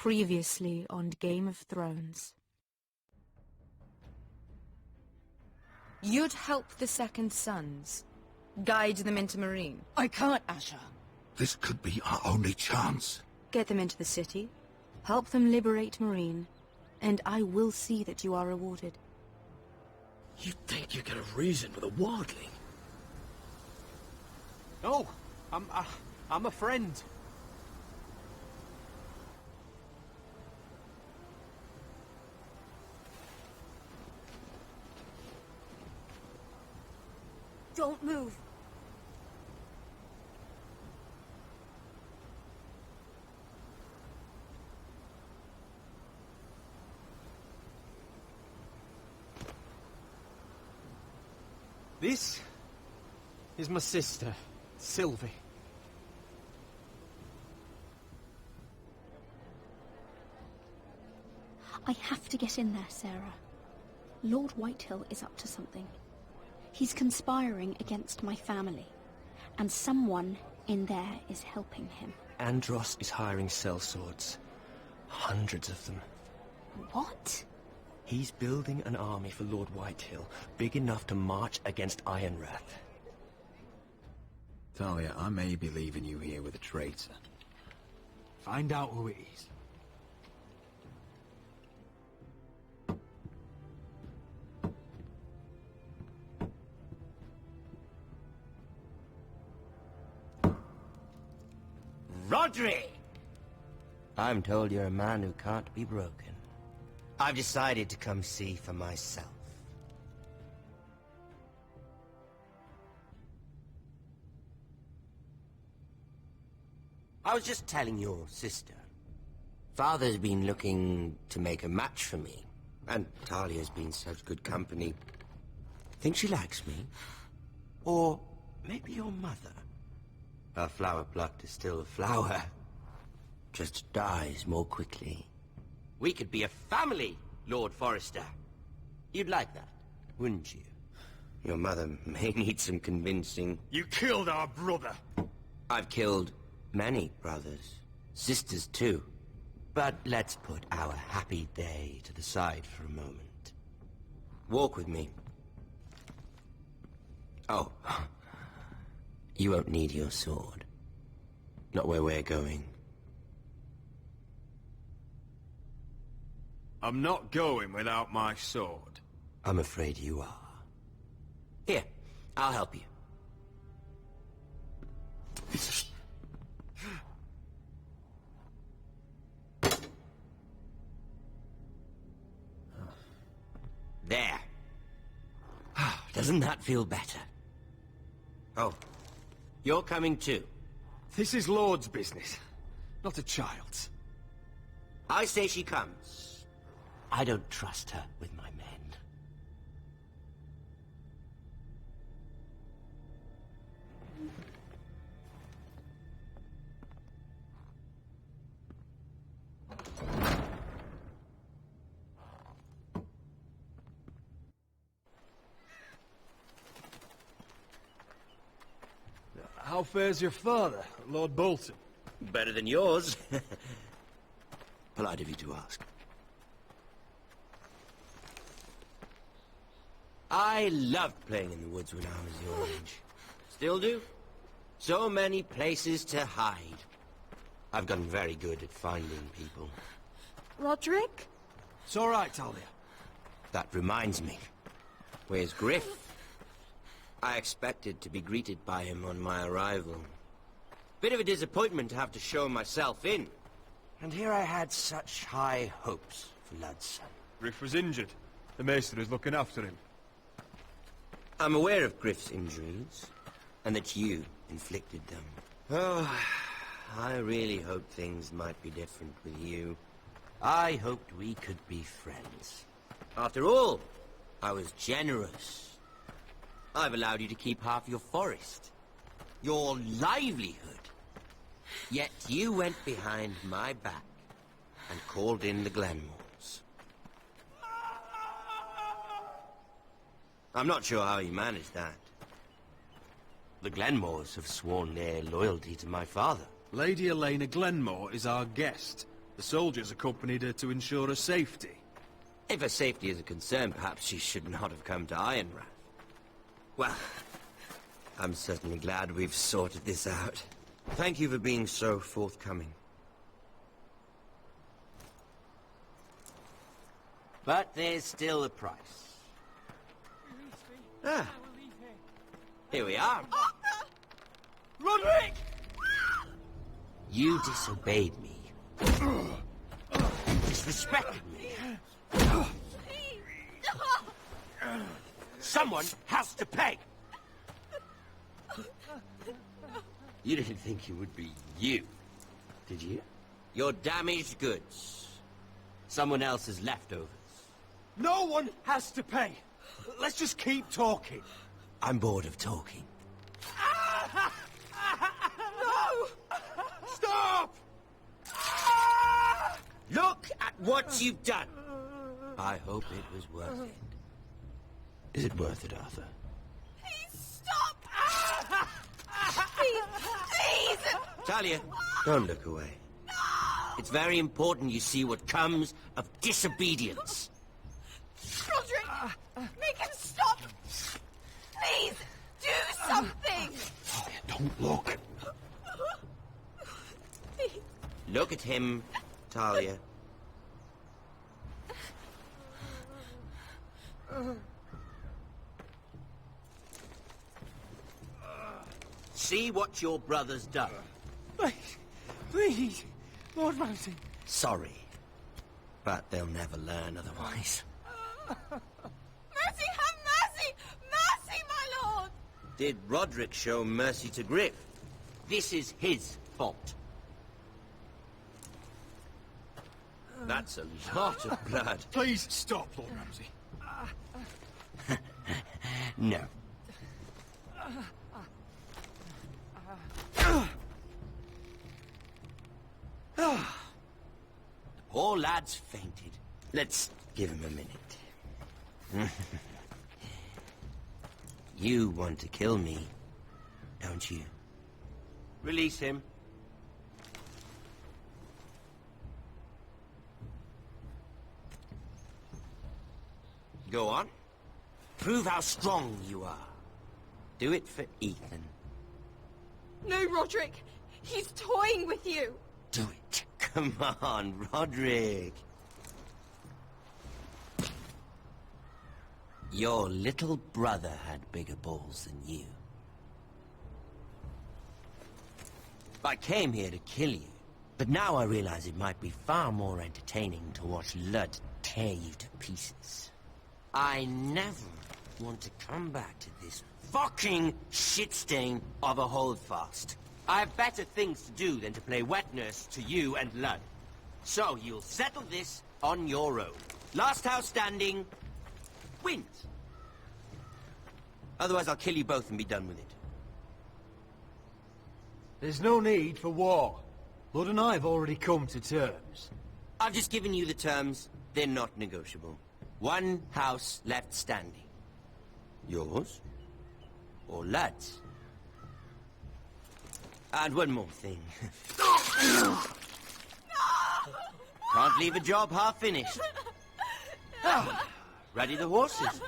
Previously on Game of Thrones. You'd help the Second Sons. Guide them into Meereen. I can't, Asher. This could be our only chance. Get them into the city. Help them liberate Meereen. And I will see that you are rewarded. You think you can reason with a wardling? No, I'm a friend. Don't move. This is my sister, Sylvie. I have to get in there, Sarah. Lord Whitehill is up to something. He's conspiring against my family, and someone in there is helping him. Andros is hiring sellswords. Hundreds of them. What? He's building an army for Lord Whitehill, big enough to march against Ironrath. Talia, I may be leaving you here with a traitor. Find out who it is. Rodri! I'm told you're a man who can't be broken. I've decided to come see for myself. I was just telling your sister. Father's been looking to make a match for me, and Talia's been such good company. Think she likes me? Or maybe your mother? A flower plucked is still a flower. Just dies more quickly. We could be a family, Lord Forrester. You'd like that, wouldn't you? Your mother may need some convincing. You killed our brother! I've killed many brothers. Sisters, too. But let's put our happy day to the side for a moment. Walk with me. Oh. You won't need your sword. Not where we're going. I'm not going without my sword. I'm afraid you are. Here, I'll help you. There. Doesn't that feel better? Oh, you're coming too. This is Lord's business, not a child's. I say she comes. I don't trust her with my men. How fares your father, Lord Bolton? Better than yours. Polite of you to ask. I loved playing in the woods when I was your age. Still do. So many places to hide. I've gotten very good at finding people. Roderick? It's all right, Talia. That reminds me. Where's Griff? I expected to be greeted by him on my arrival. Bit of a disappointment to have to show myself in. And here I had such high hopes for Ludson. Griff was injured. The maester is looking after him. I'm aware of Griff's injuries, and that you inflicted them. Oh, I really hoped things might be different with you. I hoped we could be friends. After all, I was generous. I've allowed you to keep half your forest, your livelihood. Yet you went behind my back and called in the Glenmores. I'm not sure how he managed that. The Glenmores have sworn their loyalty to my father. Lady Elena Glenmore is our guest. The soldiers accompanied her to ensure her safety. If her safety is a concern, perhaps she should not have come to Ironrath. Well, I'm certainly glad we've sorted this out. Thank you for being so forthcoming. But there's still a price. Ah. Here we are. Roderick! You disobeyed me. You disrespected me. Someone has to pay! You didn't think it would be you, did you? Your damaged goods. Someone else's leftovers. No one has to pay. Let's just keep talking. I'm bored of talking. No! Stop! Look at what you've done. I hope it was worth it. Is it worth it, Arthur? Please stop! Please! Talia, don't look away. It's very important you see what comes of disobedience. Roderick! Make him stop! Please! Do something! Talia, don't look. Look at him, Talia. See what your brother's done. Please, Lord Ramsay. Sorry, but they'll never learn otherwise. Mercy, have mercy! Mercy, my lord! Did Roderick show mercy to Griff? This is his fault. That's a lot of blood. Please stop, Lord Ramsay. No. The poor lad's fainted. Let's give him a minute. You want to kill me, don't you? Release him. Go on. Prove how strong you are. Do it for Ethan. No, Roderick! He's toying with you! Do it. Come on, Roderick. Your little brother had bigger balls than you. I came here to kill you, but now I realize it might be far more entertaining to watch Lud tear you to pieces. I never want to come back to this fucking shit stain of a holdfast. I have better things to do than to play wet nurse to you and Lud. So you'll settle this on your own. Last house standing wins. Otherwise I'll kill you both and be done with it. There's no need for war. Lord and I have already come to terms. I've just given you the terms. They're not negotiable. One house left standing. Yours or Lud's? And one more thing. Can't leave a job half finished. Ready the horses?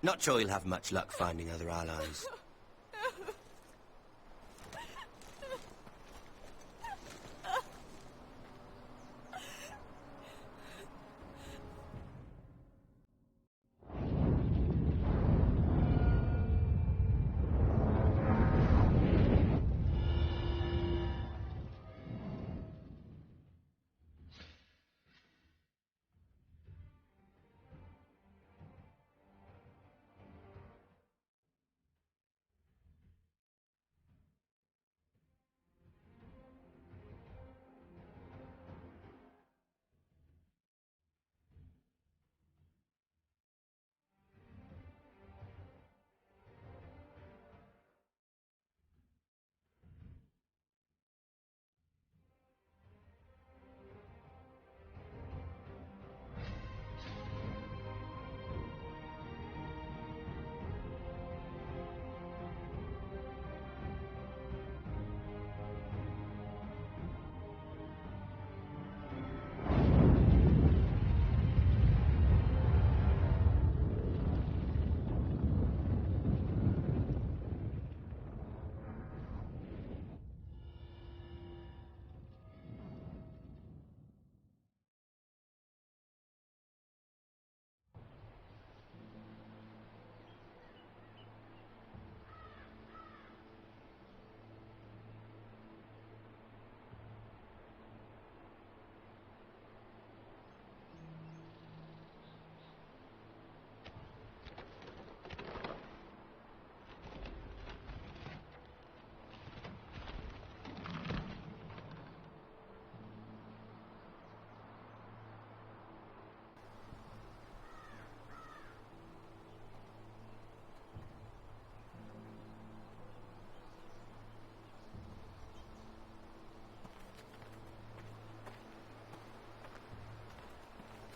Not sure you'll have much luck finding other allies.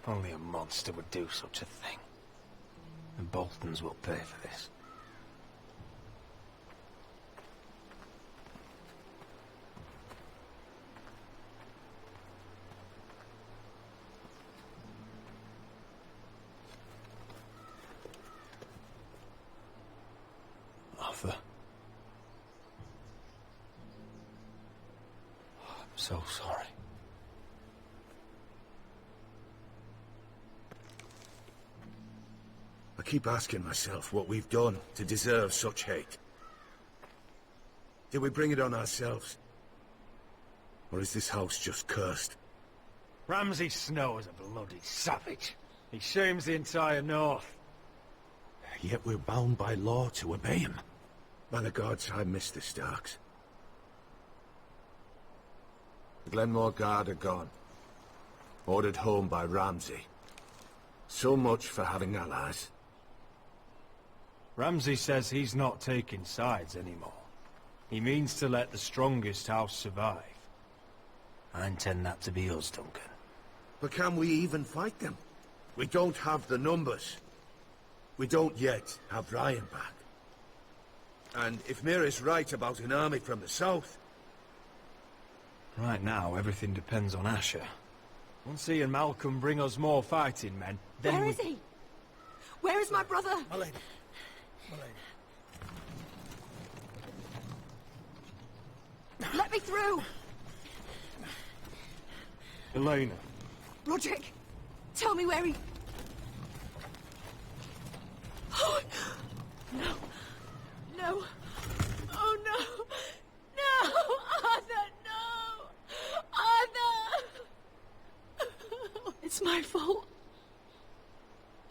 Only a monster would do such a thing. The Boltons will pay for this. Arthur. I'm so sorry. I keep asking myself what we've done to deserve such hate. Did we bring it on ourselves? Or is this house just cursed? Ramsay Snow is a bloody savage. He shames the entire north. Yet we're bound by law to obey him. Man of gods, I miss the Starks. The Glenmore Guard are gone. Ordered home by Ramsay. So much for having allies. Ramsay says he's not taking sides anymore. He means to let the strongest house survive. I intend that to be us, Duncan. But can we even fight them? We don't have the numbers. We don't yet have Ryan back. And if Mira's right about an army from the south... Right now, everything depends on Asher. Once he and Malcolm bring us more fighting men, then Where is he? Where is my brother? Malena. Let me through! Elena. Roderick, tell me where he... Oh, no. No. Oh, no. No! Arthur, no! Arthur! It's my fault.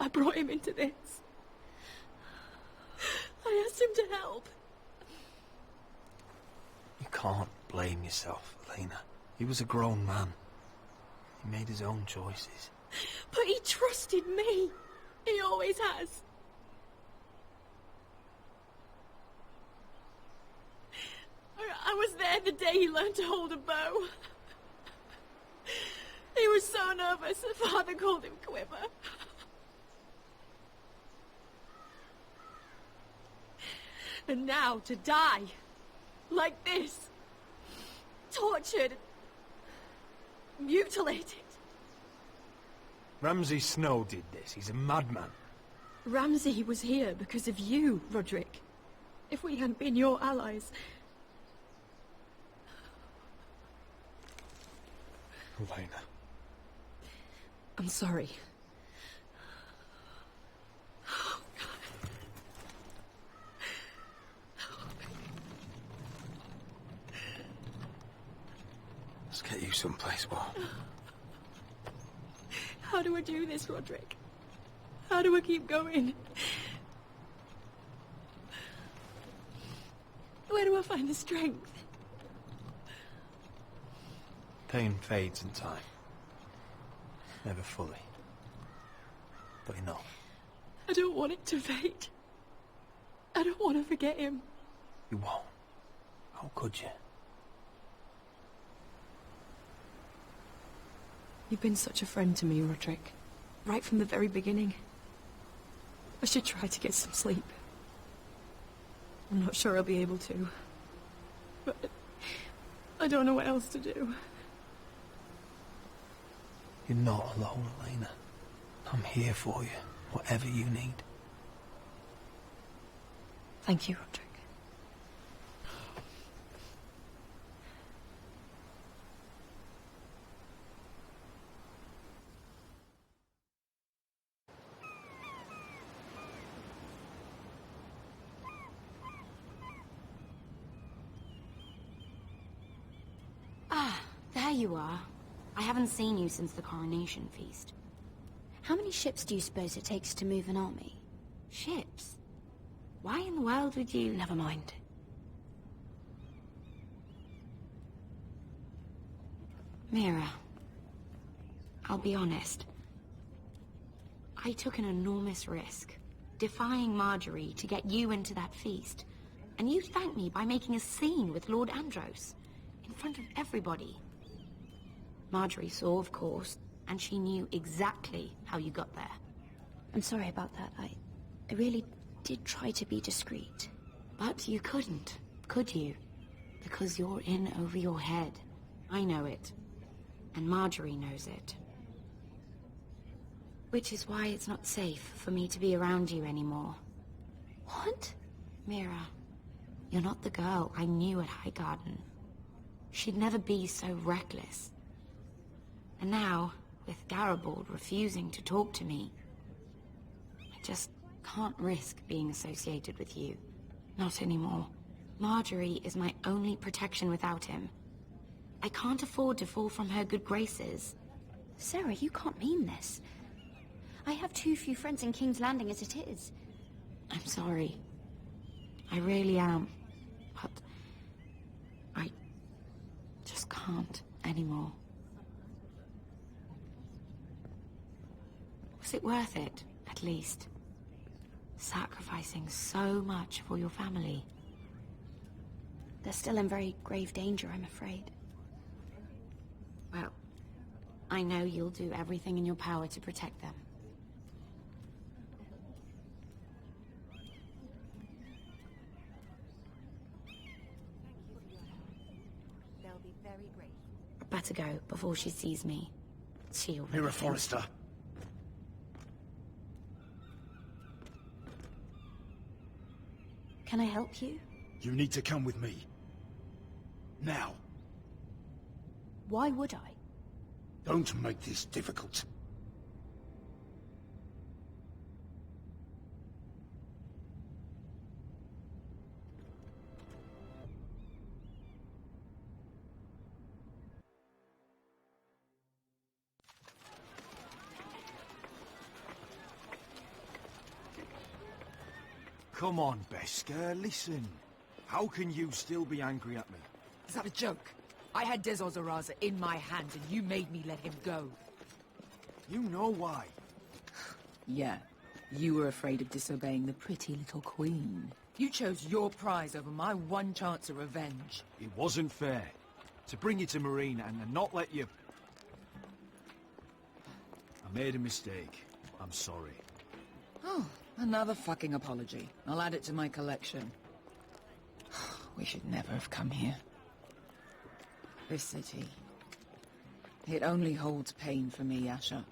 I brought him into this. I asked him to help. You can't blame yourself, Elena. He was a grown man. He made his own choices. But he trusted me. He always has. I was there the day he learned to hold a bow. He was so nervous, Father called him Quiver. And now to die, like this, tortured, mutilated. Ramsay Snow did this. He's a madman. Ramsay was here because of you, Roderick. If we hadn't been your allies... Elena. I'm sorry. Let's get you someplace warm. How do I do this, Roderick? How do I keep going? Where do I find the strength? Pain fades in time. Never fully. But enough. I don't want it to fade. I don't want to forget him. You won't. How could you? You've been such a friend to me, Roderick. Right from the very beginning. I should try to get some sleep. I'm not sure I'll be able to. But I don't know what else to do. You're not alone, Elena. I'm here for you, whatever you need. Thank you, Roderick. There you are. I haven't seen you since the coronation feast. How many ships do you suppose it takes to move an army? Ships? Why in the world would you... Never mind. Mira, I'll be honest. I took an enormous risk, defying Marjorie to get you into that feast. And you thanked me by making a scene with Lord Andros, in front of everybody. Marjorie saw, of course, and she knew exactly how you got there. I'm sorry about that. I really did try to be discreet. But you couldn't, could you? Because you're in over your head. I know it. And Marjorie knows it. Which is why it's not safe for me to be around you anymore. What? Mira, you're not the girl I knew at Highgarden. She'd never be so reckless. And now, with Garibald refusing to talk to me, I just can't risk being associated with you. Not anymore. Marjorie is my only protection without him. I can't afford to fall from her good graces. Sarah, you can't mean this. I have too few friends in King's Landing as it is. I'm sorry. I really am. But I just can't anymore. Was it worth it, at least? Sacrificing so much for your family? They're still in very grave danger, I'm afraid. Well, I know you'll do everything in your power to protect them. They'll be very grateful. I better go before she sees me. She already Mira thinks- Forrester. Can I help you? You need to come with me. Now. Why would I? Don't make this difficult. Come on, Beskar, listen. How can you still be angry at me? Is that a joke? I had Des Ozaraza in my hands and you made me let him go. You know why. Yeah, you were afraid of disobeying the pretty little queen. You chose your prize over my one chance of revenge. It wasn't fair. To bring you to Marine and not let you... I made a mistake. I'm sorry. Oh, another fucking apology. I'll add it to my collection. We should never have come here. This city. It only holds pain for me, Asher.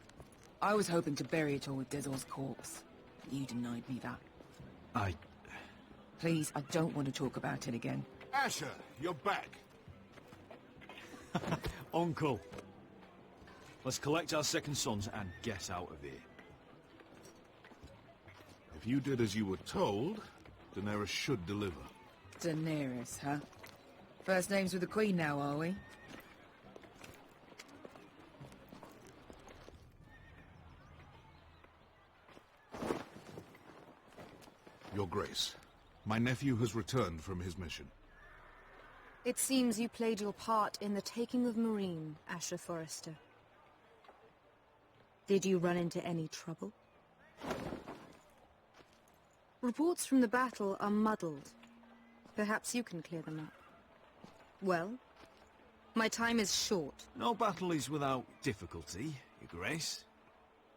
I was hoping to bury it all with Dizzel's corpse. You denied me that. Please, I don't want to talk about it again. Asher, you're back. Uncle. Let's collect our second sons and get out of here. If you did as you were told, Daenerys should deliver. Daenerys, huh? First names with the Queen now, are we? Your Grace, my nephew has returned from his mission. It seems you played your part in the taking of Marine, Asher Forrester. Did you run into any trouble? Reports from the battle are muddled. Perhaps you can clear them up. Well, my time is short. No battle is without difficulty, Your Grace.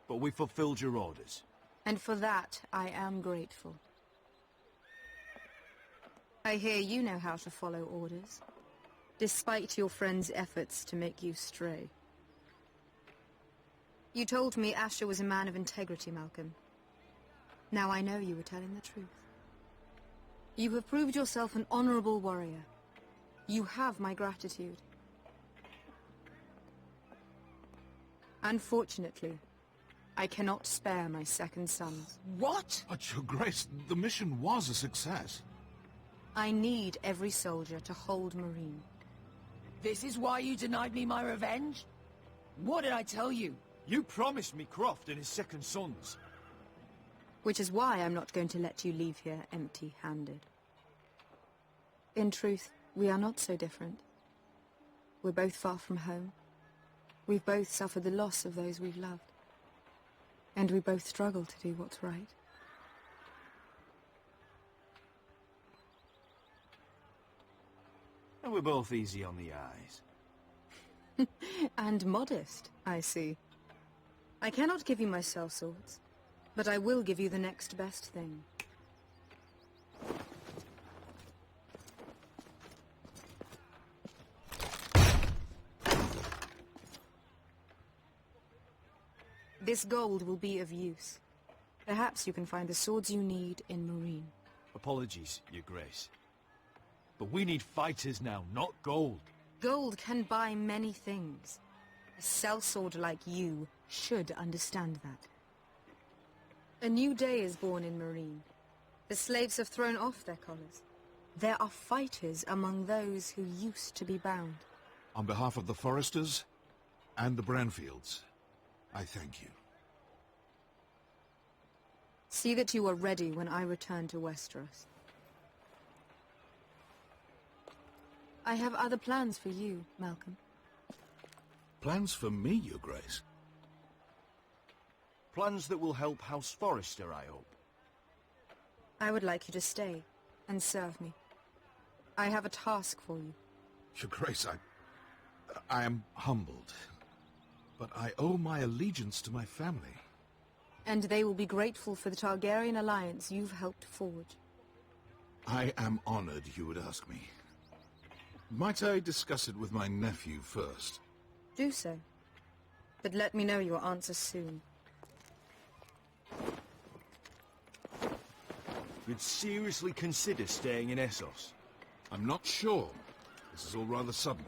But we fulfilled your orders. And for that, I am grateful. I hear you know how to follow orders, despite your friend's efforts to make you stray. You told me Asher was a man of integrity, Malcolm. Now I know you were telling the truth. You have proved yourself an honorable warrior. You have my gratitude. Unfortunately, I cannot spare my second sons. What? But Your Grace, the mission was a success. I need every soldier to hold Marine. This is why you denied me my revenge? What did I tell you? You promised me Croft and his second sons. Which is why I'm not going to let you leave here empty-handed. In truth, we are not so different. We're both far from home. We've both suffered the loss of those we've loved. And we both struggle to do what's right. And we're both easy on the eyes. And modest, I see. I cannot give you my sellswords, but I will give you the next best thing. This gold will be of use. Perhaps you can find the swords you need in Marine. Apologies, Your Grace. But we need fighters now, not gold. Gold can buy many things. A sellsword like you should understand that. A new day is born in Marine. The slaves have thrown off their collars. There are fighters among those who used to be bound. On behalf of the Foresters and the Branfields, I thank you. See that you are ready when I return to Westeros. I have other plans for you, Malcolm. Plans for me, Your Grace? Plans that will help House Forrester, I hope. I would like you to stay and serve me. I have a task for you. Your Grace, I am humbled, but I owe my allegiance to my family. And they will be grateful for the Targaryen alliance you've helped forge. I am honored you would ask me. Might I discuss it with my nephew first? Do so. But let me know your answer soon. You'd seriously consider staying in Essos? I'm not sure. This is all rather sudden.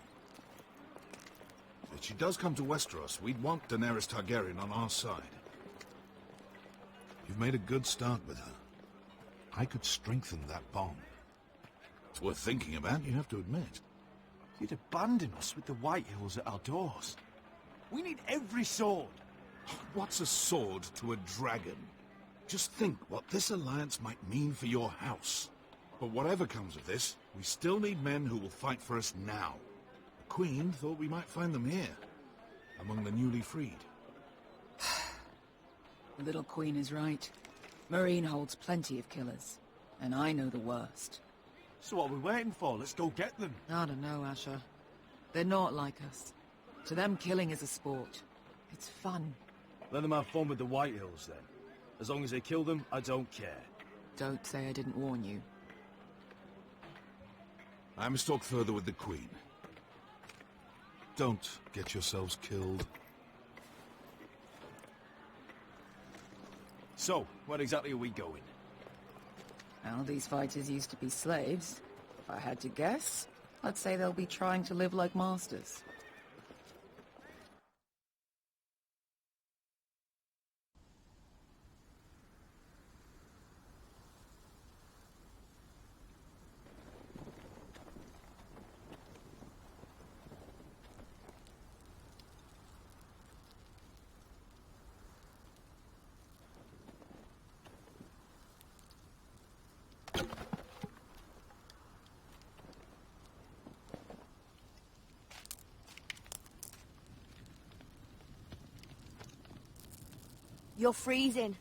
If she does come to Westeros, we'd want Daenerys Targaryen on our side. You've made a good start with her. I could strengthen that bond. It's worth thinking about, you have to admit. You'd abandon us with the White Hills at our doors. We need every sword. What's a sword to a dragon? Just think what this alliance might mean for your house. But whatever comes of this, we still need men who will fight for us now. The Queen thought we might find them here, among the newly freed. The little Queen is right. Marine holds plenty of killers, and I know the worst. So what are we waiting for? Let's go get them. I don't know, Asher. They're not like us. To them, killing is a sport. It's fun. Let them have fun with the White Hills, then. As long as they kill them, I don't care. Don't say I didn't warn you. I must talk further with the Queen. Don't get yourselves killed. So, where exactly are we going? Well, these fighters used to be slaves. If I had to guess, I'd say they'll be trying to live like masters. You're freezing.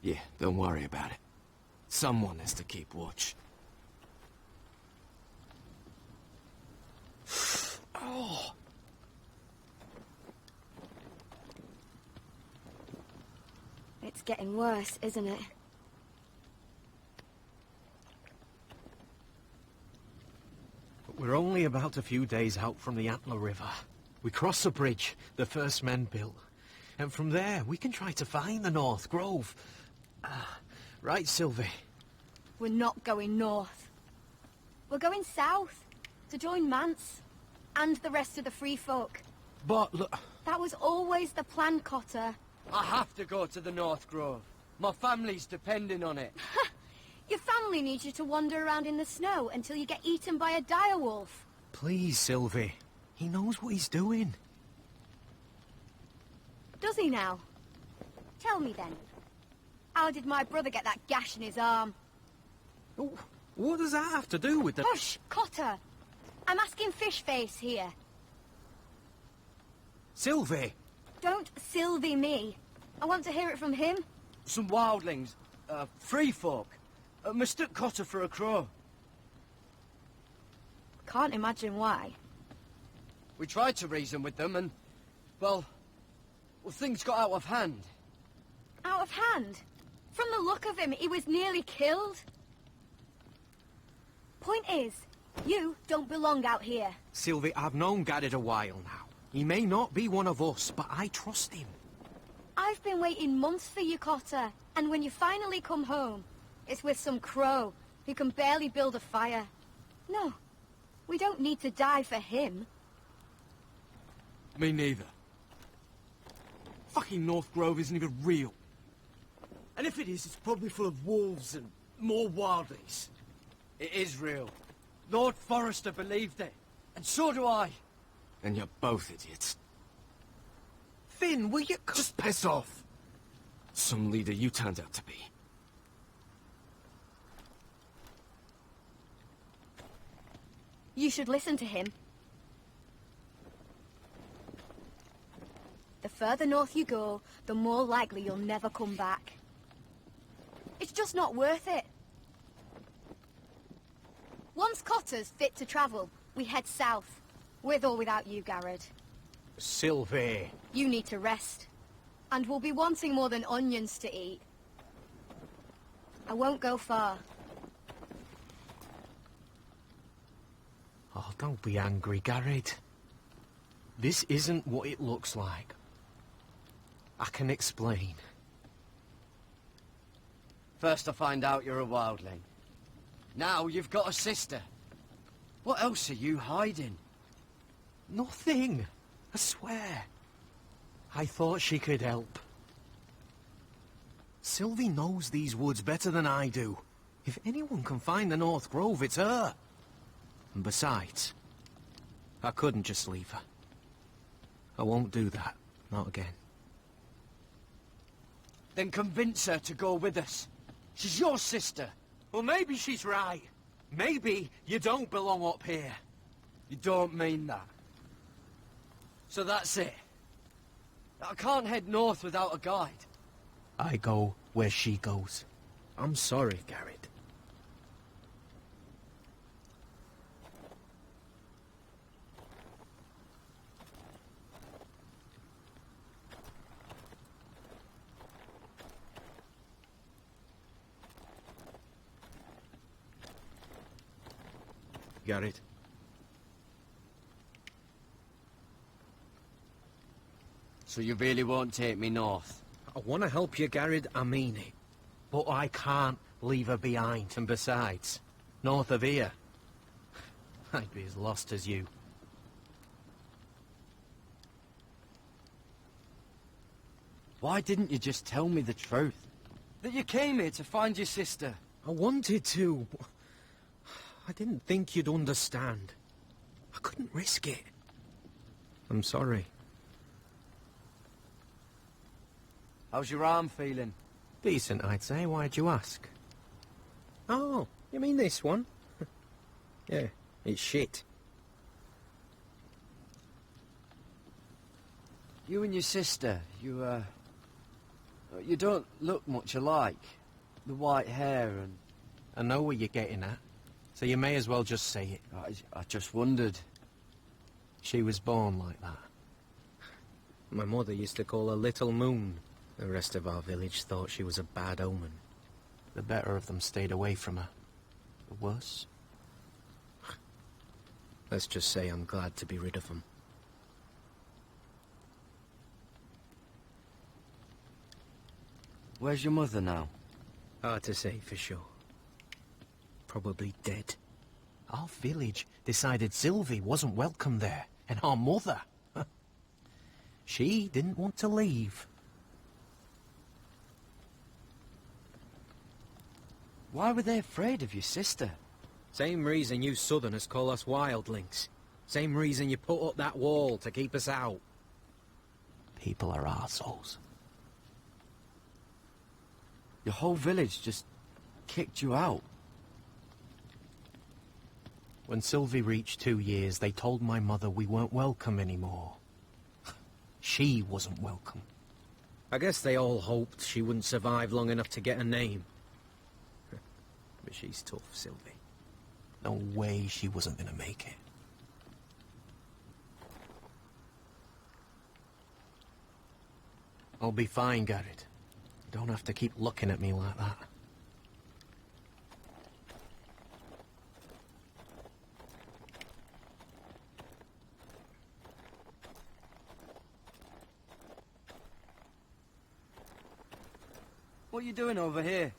Yeah, don't worry about it. Someone has to keep watch. Oh. It's getting worse, isn't it? We're only about a few days out from the Antler River. We cross the bridge the first men built. And from there, we can try to find the North Grove. Right, Sylvie? We're not going north. We're going south, to join Mance, and the rest of the Free Folk. But look... That was always the plan, Cotter. I have to go to the North Grove. My family's depending on it. Your family needs you to wander around in the snow until you get eaten by a direwolf. Please, Sylvie. He knows what he's doing. Does he now? Tell me then. How did my brother get that gash in his arm? What does that have to do with the... Hush, Cotter! I'm asking Fishface here. Sylvie! Don't Sylvie me. I want to hear it from him. Some wildlings, free folk, mistook Cotter for a crow. Can't imagine why. We tried to reason with them and, well, Well, things got out of hand. Out of hand? From the look of him, he was nearly killed. Point is, you don't belong out here. Sylvie, I've known Garrett a while now. He may not be one of us, but I trust him. I've been waiting months for you, Cotter. And when you finally come home, it's with some crow who can barely build a fire. No, we don't need to die for him. Me neither. Fucking North Grove isn't even real. And if it is, it's probably full of wolves and more wildlings. It is real. Lord Forrester believed it. And so do I. And you're both idiots. Finn, will you... Just piss off. Some leader you turned out to be. You should listen to him. The further north you go, the more likely you'll never come back. It's just not worth it. Once Cotter's fit to travel, we head south. With or without you, Garrett. Sylvie. You need to rest. And we'll be wanting more than onions to eat. I won't go far. Oh, don't be angry, Garrett. This isn't what it looks like. I can explain. First I find out you're a wildling. Now you've got a sister. What else are you hiding? Nothing. I swear. I thought she could help. Sylvie knows these woods better than I do. If anyone can find the North Grove, it's her. And besides, I couldn't just leave her. I won't do that. Not again. Then convince her to go with us. She's your sister. Well, maybe she's right. Maybe you don't belong up here. You don't mean that. So that's it. I can't head north without a guide. I go where she goes. I'm sorry, Garrett. Garrett. So you really won't take me north? I want to help you, Garrett, I mean it. But I can't leave her behind. And besides, north of here, I'd be as lost as you. Why didn't you just tell me the truth? That you came here to find your sister? I wanted to, but I didn't think you'd understand. I couldn't risk it. I'm sorry. How's your arm feeling? Decent, I'd say. Why'd you ask? Oh, you mean this one? Yeah, it's shit. You and your sister, you don't look much alike. The white hair and... I know what you're getting at, so you may as well just say it. I just wondered. She was born like that. My mother used to call her Little Moon. The rest of our village thought she was a bad omen. The better of them stayed away from her. The worse? Let's just say I'm glad to be rid of them. Where's your mother now? Hard to say for sure. Probably dead. Our village decided Sylvie wasn't welcome there, and our mother. She didn't want to leave. Why were they afraid of your sister? Same reason you Southerners call us wildlings. Same reason you put up that wall to keep us out. People are arseholes. Your whole village just kicked you out. When Sylvie reached 2 years, they told my mother we weren't welcome anymore. She wasn't welcome. I guess they all hoped she wouldn't survive long enough to get a name. But she's tough, Sylvie. No way she wasn't gonna make it. I'll be fine, Garrett. You don't have to keep looking at me like that. What are you doing over here?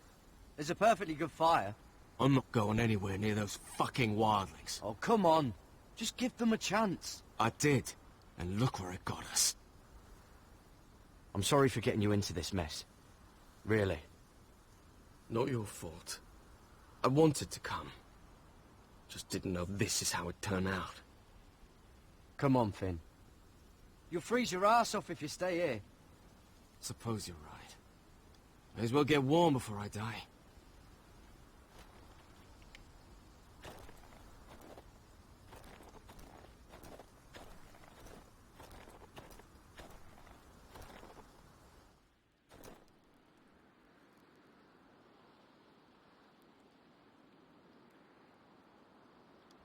There's a perfectly good fire. I'm not going anywhere near those fucking wildlings. Oh, come on. Just give them a chance. I did, and look where it got us. I'm sorry for getting you into this mess. Really. Not your fault. I wanted to come. Just didn't know this is how it'd turn out. Come on, Finn. You'll freeze your ass off if you stay here. Suppose you're right. May as well get warm before I die.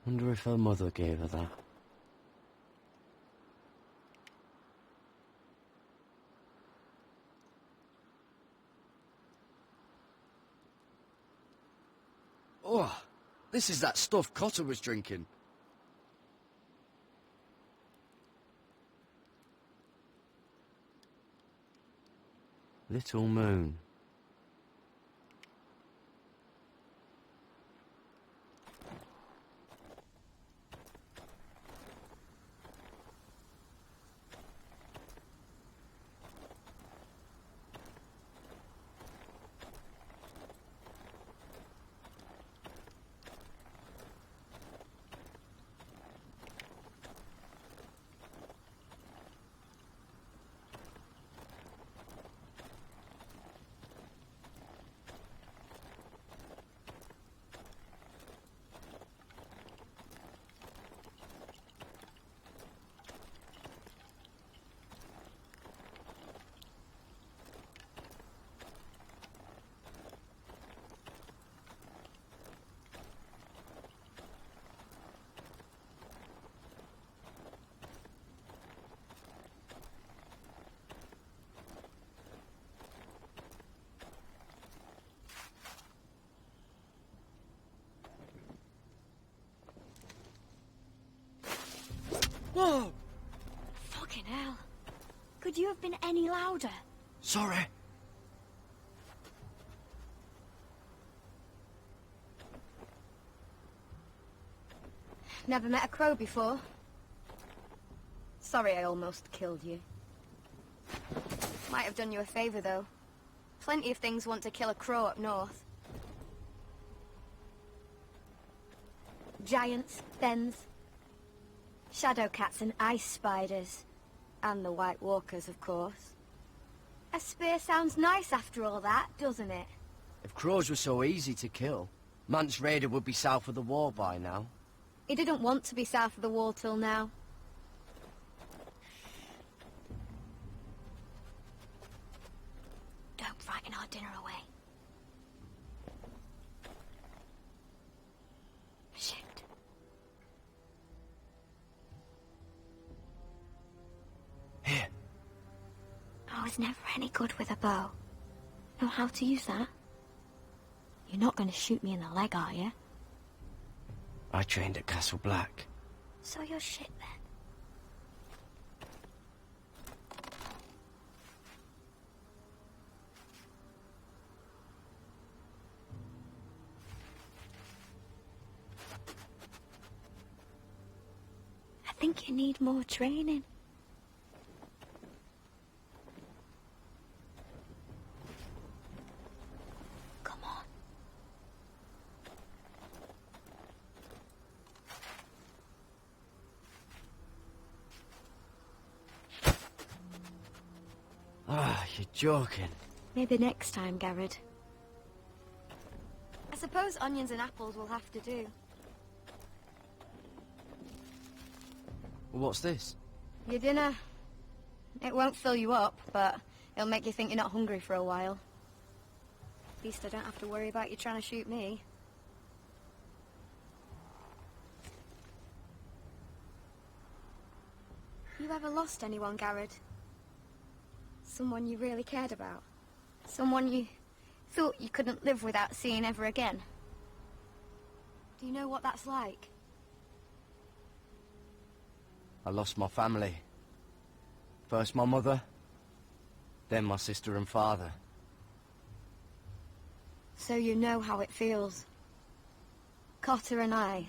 Wonder if her mother gave her that. Oh, this is that stuff Cotter was drinking. Little Moon. Whoa! Fucking hell. Could you have been any louder? Sorry. Never met a crow before. Sorry I almost killed you. Might have done you a favour, though. Plenty of things want to kill a crow up north. Giants, thens, shadow cats and ice spiders. And the White Walkers, of course. A spear sounds nice after all that, doesn't it? If crows were so easy to kill, Mance Rayder would be south of the wall by now. He didn't want to be south of the wall till now. Don't frighten our dinner away. Shit. Here. I was never any good with a bow. Know how to use that? You're not going to shoot me in the leg, are you? I trained at Castle Black. So you're shit then. I think you need more training. Come on. Ah, you're joking. Maybe next time, Garrett. I suppose onions and apples will have to do. What's this? Your dinner. It won't fill you up, but it'll make you think you're not hungry for a while. At least I don't have to worry about you trying to shoot me. You ever lost anyone, Garrett? Someone you really cared about? Someone you thought you couldn't live without seeing ever again? Do you know what that's like? I lost my family. First my mother, then my sister and father. So you know how it feels. Cotter and I,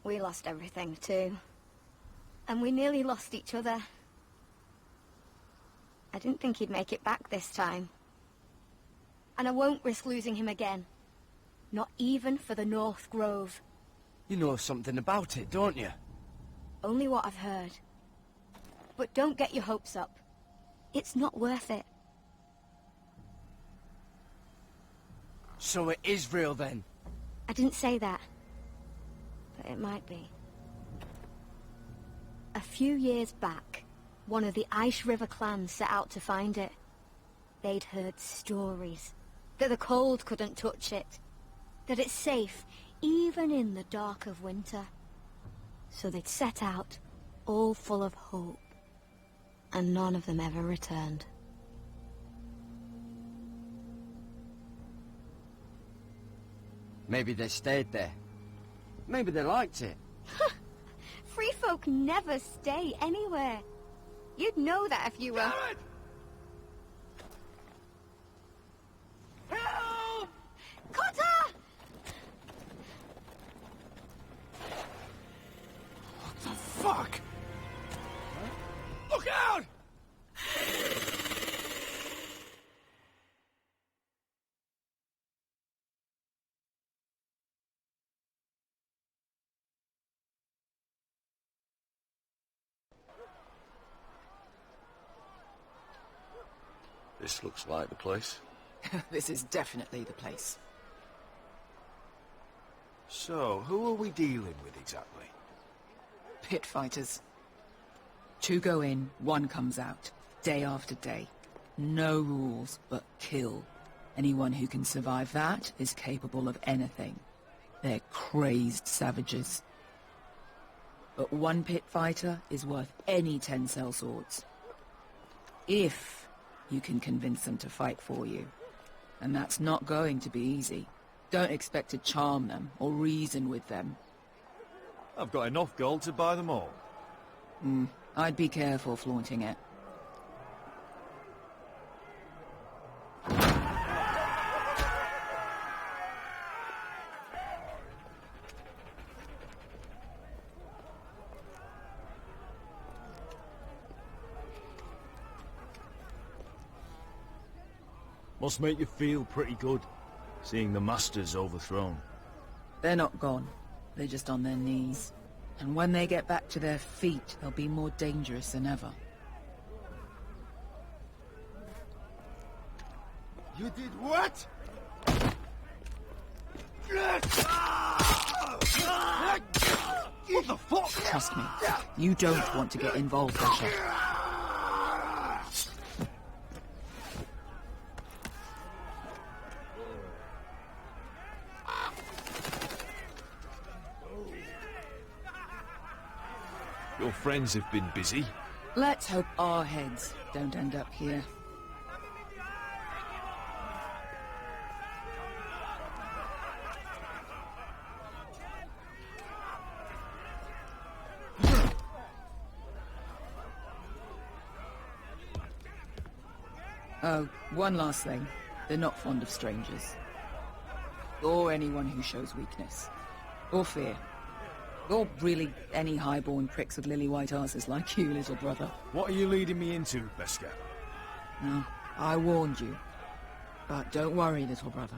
we lost everything too. And we nearly lost each other. I didn't think he'd make it back this time. And I won't risk losing him again. Not even for the North Grove. You know something about it, don't you? Only what I've heard. But don't get your hopes up. It's not worth it. So it is real then? I didn't say that. But it might be. A few years back, one of the Ice River clans set out to find it. They'd heard stories. That the cold couldn't touch it. That it's safe, even in the dark of winter. So they'd set out, all full of hope. And none of them ever returned. Maybe they stayed there. Maybe they liked it. Free folk never stay anywhere. You'd know that if you were... Help! Cotter! What the fuck? Look out! This looks like the place. This is definitely the place. So, who are we dealing with exactly? Pit fighters. 2 go in, 1 comes out. Day after day. No rules, but kill. Anyone who can survive that is capable of anything. They're crazed savages. But 1 pit fighter is worth any 10 sellswords. If you can convince them to fight for you. And that's not going to be easy. Don't expect to charm them or reason with them. I've got enough gold to buy them all. I'd be careful flaunting it. Must make you feel pretty good, seeing the Masters overthrown. They're not gone. They're just on their knees. And when they get back to their feet, they'll be more dangerous than ever. You did what? What the fuck? Trust me, you don't want to get involved, Asher. Your friends have been busy. Let's hope our heads don't end up here. Oh, one last thing. They're not fond of strangers. Or anyone who shows weakness. Or fear. Or really any highborn pricks with lily-white asses like you, little brother. What are you leading me into, Beskar? No, I warned you. But don't worry, little brother.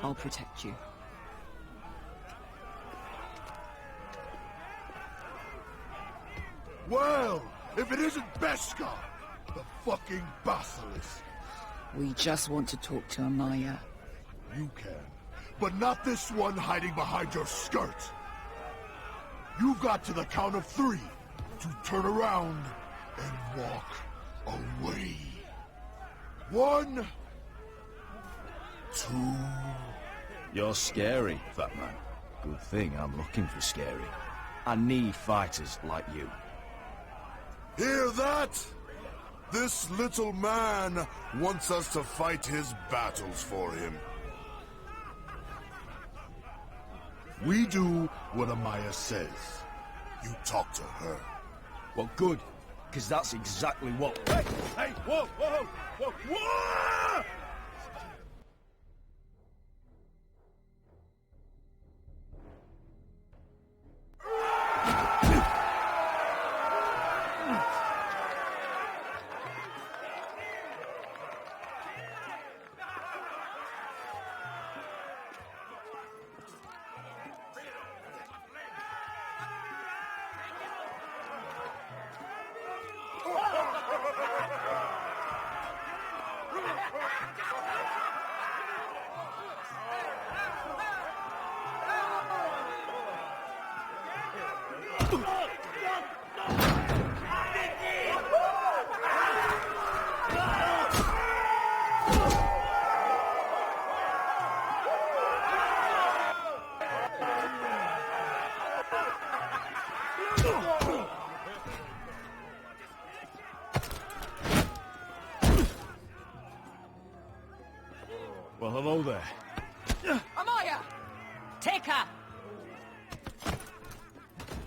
I'll protect you. Well, if it isn't Beskar, the fucking basilisk. We just want to talk to Amaya. You can, but not this one hiding behind your skirt. You've got to the count of 3 to turn around and walk away. 1, 2... You're scary, fat man. Good thing I'm looking for scary. I need fighters like you. Hear that? This little man wants us to fight his battles for him. We do what Amaya says. You talk to her. Well, good, because that's exactly what... Hey, whoa, whoa, whoa, whoa! Well, hello there. Amaya! Take her!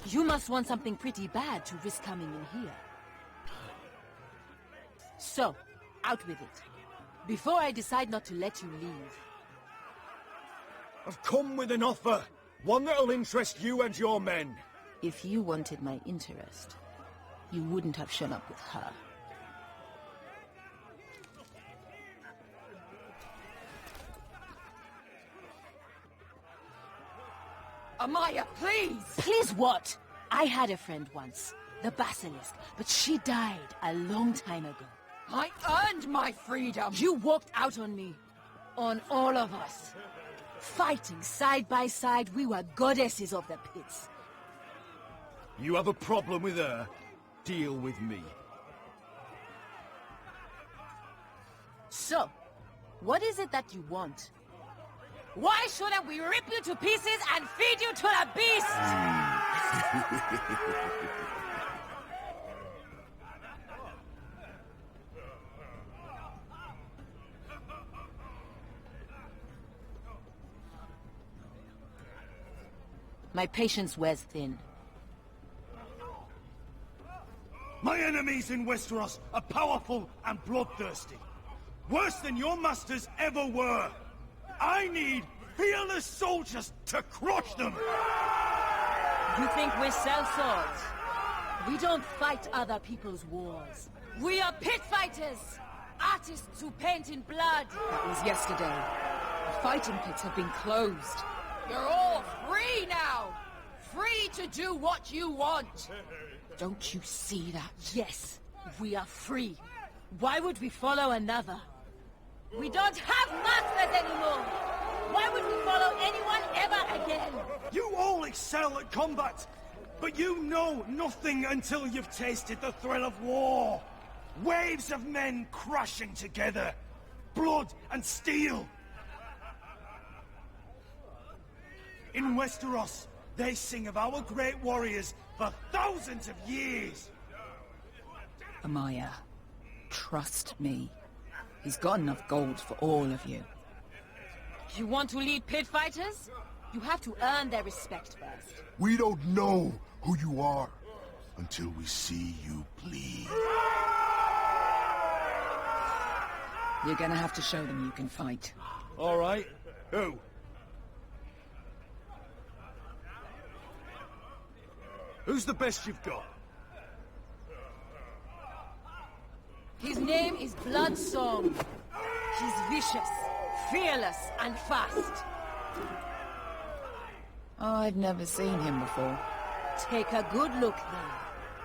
You must want something pretty bad to risk coming in here. So, out with it. Before I decide not to let you leave. I've come with an offer. One that'll interest you and your men. If you wanted my interest, you wouldn't have shown up with her. Amaya, please! Please what? I had a friend once, the Basilisk, but she died a long time ago. I earned my freedom! You walked out on me. On all of us. Fighting side by side, we were goddesses of the pits. You have a problem with her? Deal with me. So, what is it that you want? Why shouldn't we rip you to pieces and feed you to the beast? My patience wears thin. My enemies in Westeros are powerful and bloodthirsty. Worse than your masters ever were. I need fearless soldiers to crush them! You think we sell swords? We don't fight other people's wars. We are pit fighters! Artists who paint in blood! That was yesterday. The fighting pits have been closed. You're all free now! Free to do what you want! Don't you see that? Yes, we are free. Why would we follow another? We don't have masters anymore! Why would we follow anyone ever again? You all excel at combat, but you know nothing until you've tasted the thrill of war. Waves of men crashing together. Blood and steel. In Westeros, they sing of our great warriors for thousands of years. Amaya, trust me. He's got enough gold for all of you. You want to lead pit fighters? You have to earn their respect first. We don't know who you are until we see you bleed. You're gonna have to show them you can fight. All right. Who? Who's the best you've got? His name is Bloodsong. He's vicious, fearless, and fast. I've never seen him before. Take a good look then.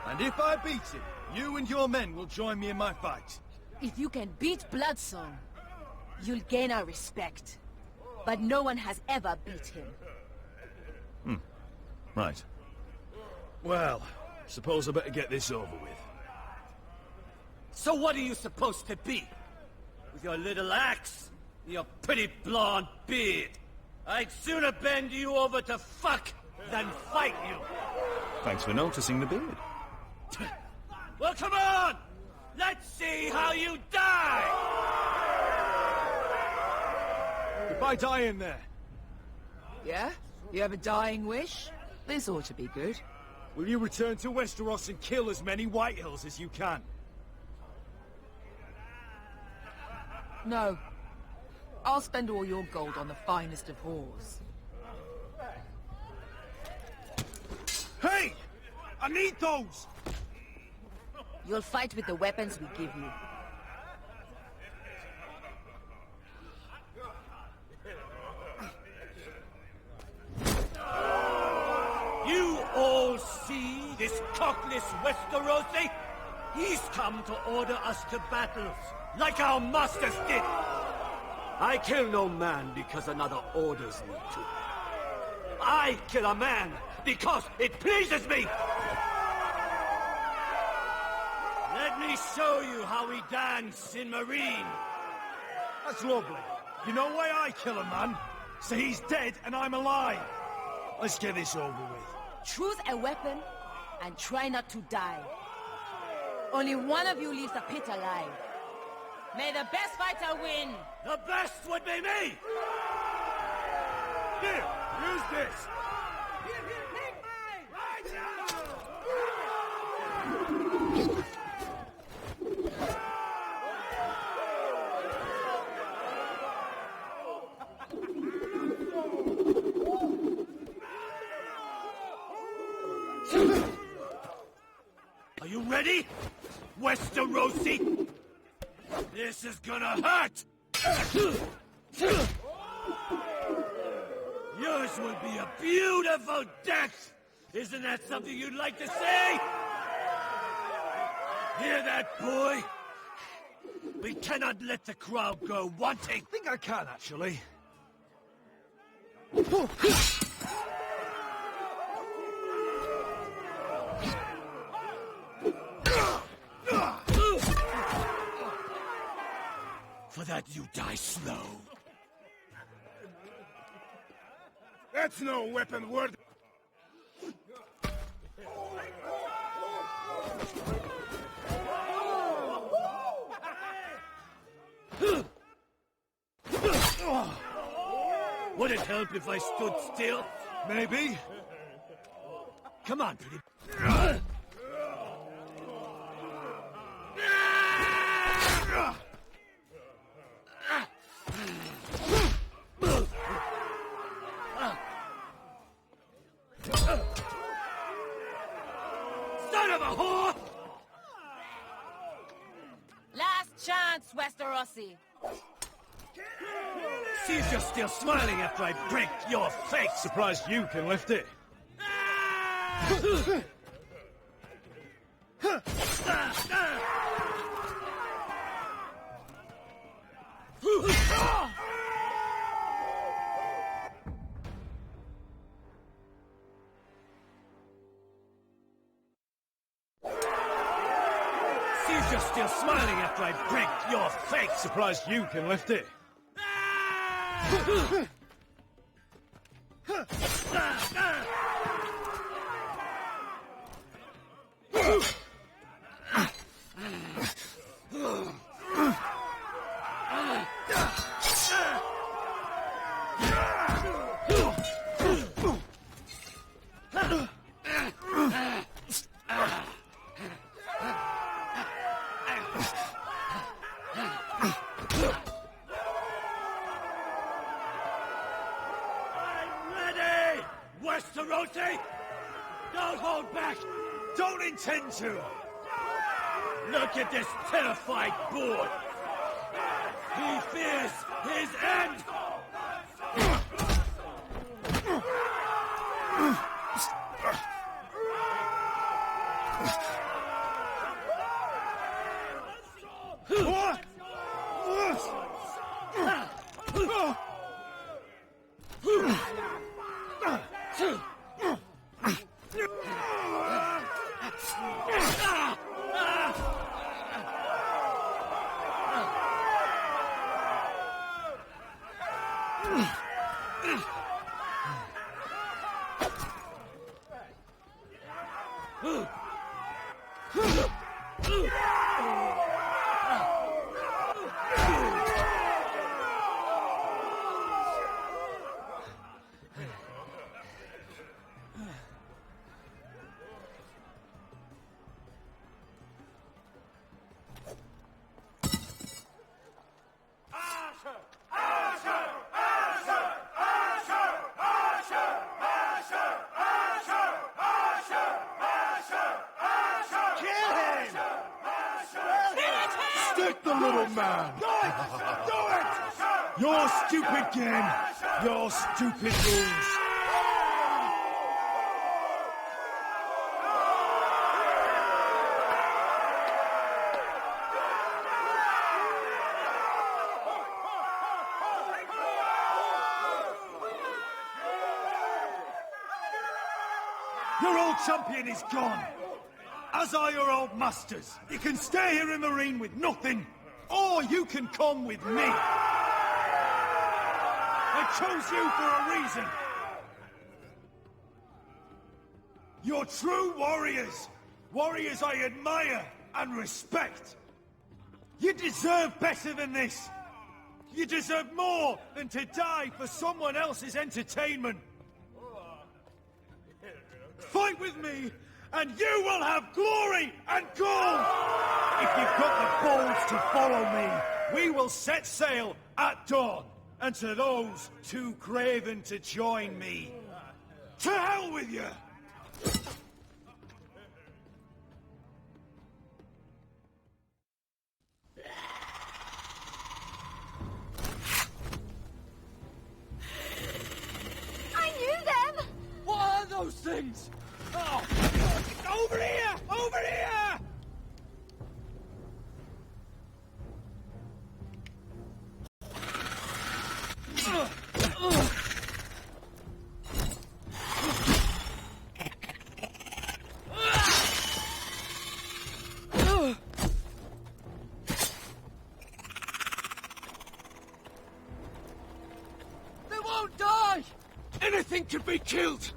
And if I beat him, you and your men will join me in my fight. If you can beat Bloodsong, you'll gain our respect. But no one has ever beat him. Right. Well, suppose I better get this over with. So what are you supposed to be? With your little axe? And your pretty blonde beard? I'd sooner bend you over to fuck than fight you. Thanks for noticing the beard. Well, come on! Let's see how you die! If I die in there, Yeah? You have a dying wish? This ought to be good. will you return to Westeros and kill as many Whitehills as you can? No. I'll spend all your gold on the finest of whores. Hey! I need those! You'll fight with the weapons we give you. You all see this cockless Westerosi? He's come to order us to battles, like our masters did. I kill no man because another orders me to. I kill a man because it pleases me! Let me show you how we dance in Marine. That's lovely. You know why I kill a man? So he's dead and I'm alive. Let's get this over with. Choose a weapon and try not to die. Only one of you leaves the pit alive. May the best fighter win! The best would be me! Here, use this. Are you ready, Westerosi? This is gonna hurt! Yours will be a beautiful death! Isn't that something you'd like to say? Hear that, boy? We cannot let the crowd go wanting! I think I can, actually. For that you die slow. That's no weapon worth... Would it help if I stood still? Maybe. Come on, pretty... Son of a whore! Last chance, Westerosi. See if you're still smiling after I break your face! Surprised you can lift it. See if you're still smiling after I break your face! Surprised you can lift it. Westerosi! Don't hold back! Don't intend to! Look at this terrified boy! He fears his end! sick, the little man! Do it! Your stupid game! Your stupid rules! Your old champion is gone. As are your old masters. You can stay here in Marine with nothing, or you can come with me. I chose you for a reason. You're true warriors. Warriors I admire and respect. You deserve better than this. You deserve more than to die for someone else's entertainment. Fight with me, and you will have glory and gold! If you've got the balls to follow me, we will set sail at dawn. And to those too craven to join me, to hell with you! I knew them! What are those things? Oh! Over here! Over here! They won't die! Anything can be killed!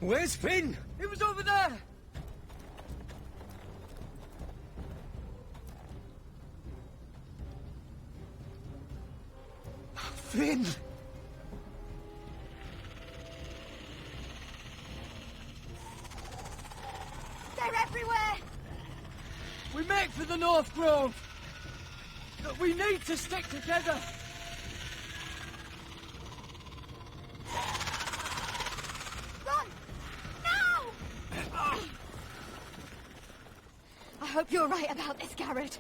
Where's Finn? He was over there! Finn! They're everywhere! We make for the North Grove! But we need to stick together! Run! Now! I hope you're right about this, Garrett.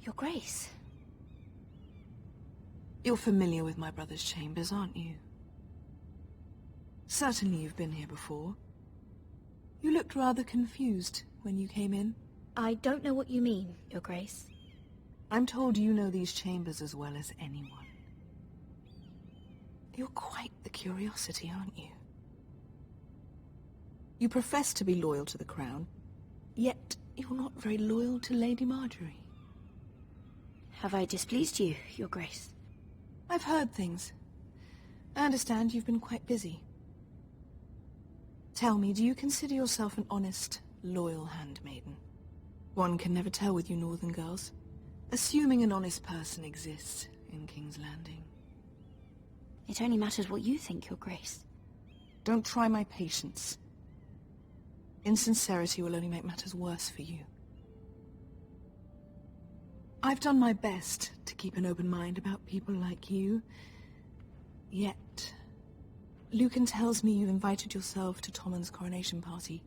Your Grace. You're familiar with my brother's chambers, aren't you? Certainly you've been here before. You looked rather confused when you came in. I don't know what you mean, Your Grace. I'm told you know these chambers as well as anyone. You're quite the curiosity, aren't you? You profess to be loyal to the crown, yet you're not very loyal to Lady Marjorie. Have I displeased you, Your Grace? I've heard things. I understand you've been quite busy. Tell me, do you consider yourself an honest, loyal handmaiden? One can never tell with you northern girls. Assuming an honest person exists in King's Landing. It only matters what you think, Your Grace. Don't try my patience. Insincerity will only make matters worse for you. I've done my best to keep an open mind about people like you. Yet, Lucan tells me you invited yourself to Tommen's coronation party.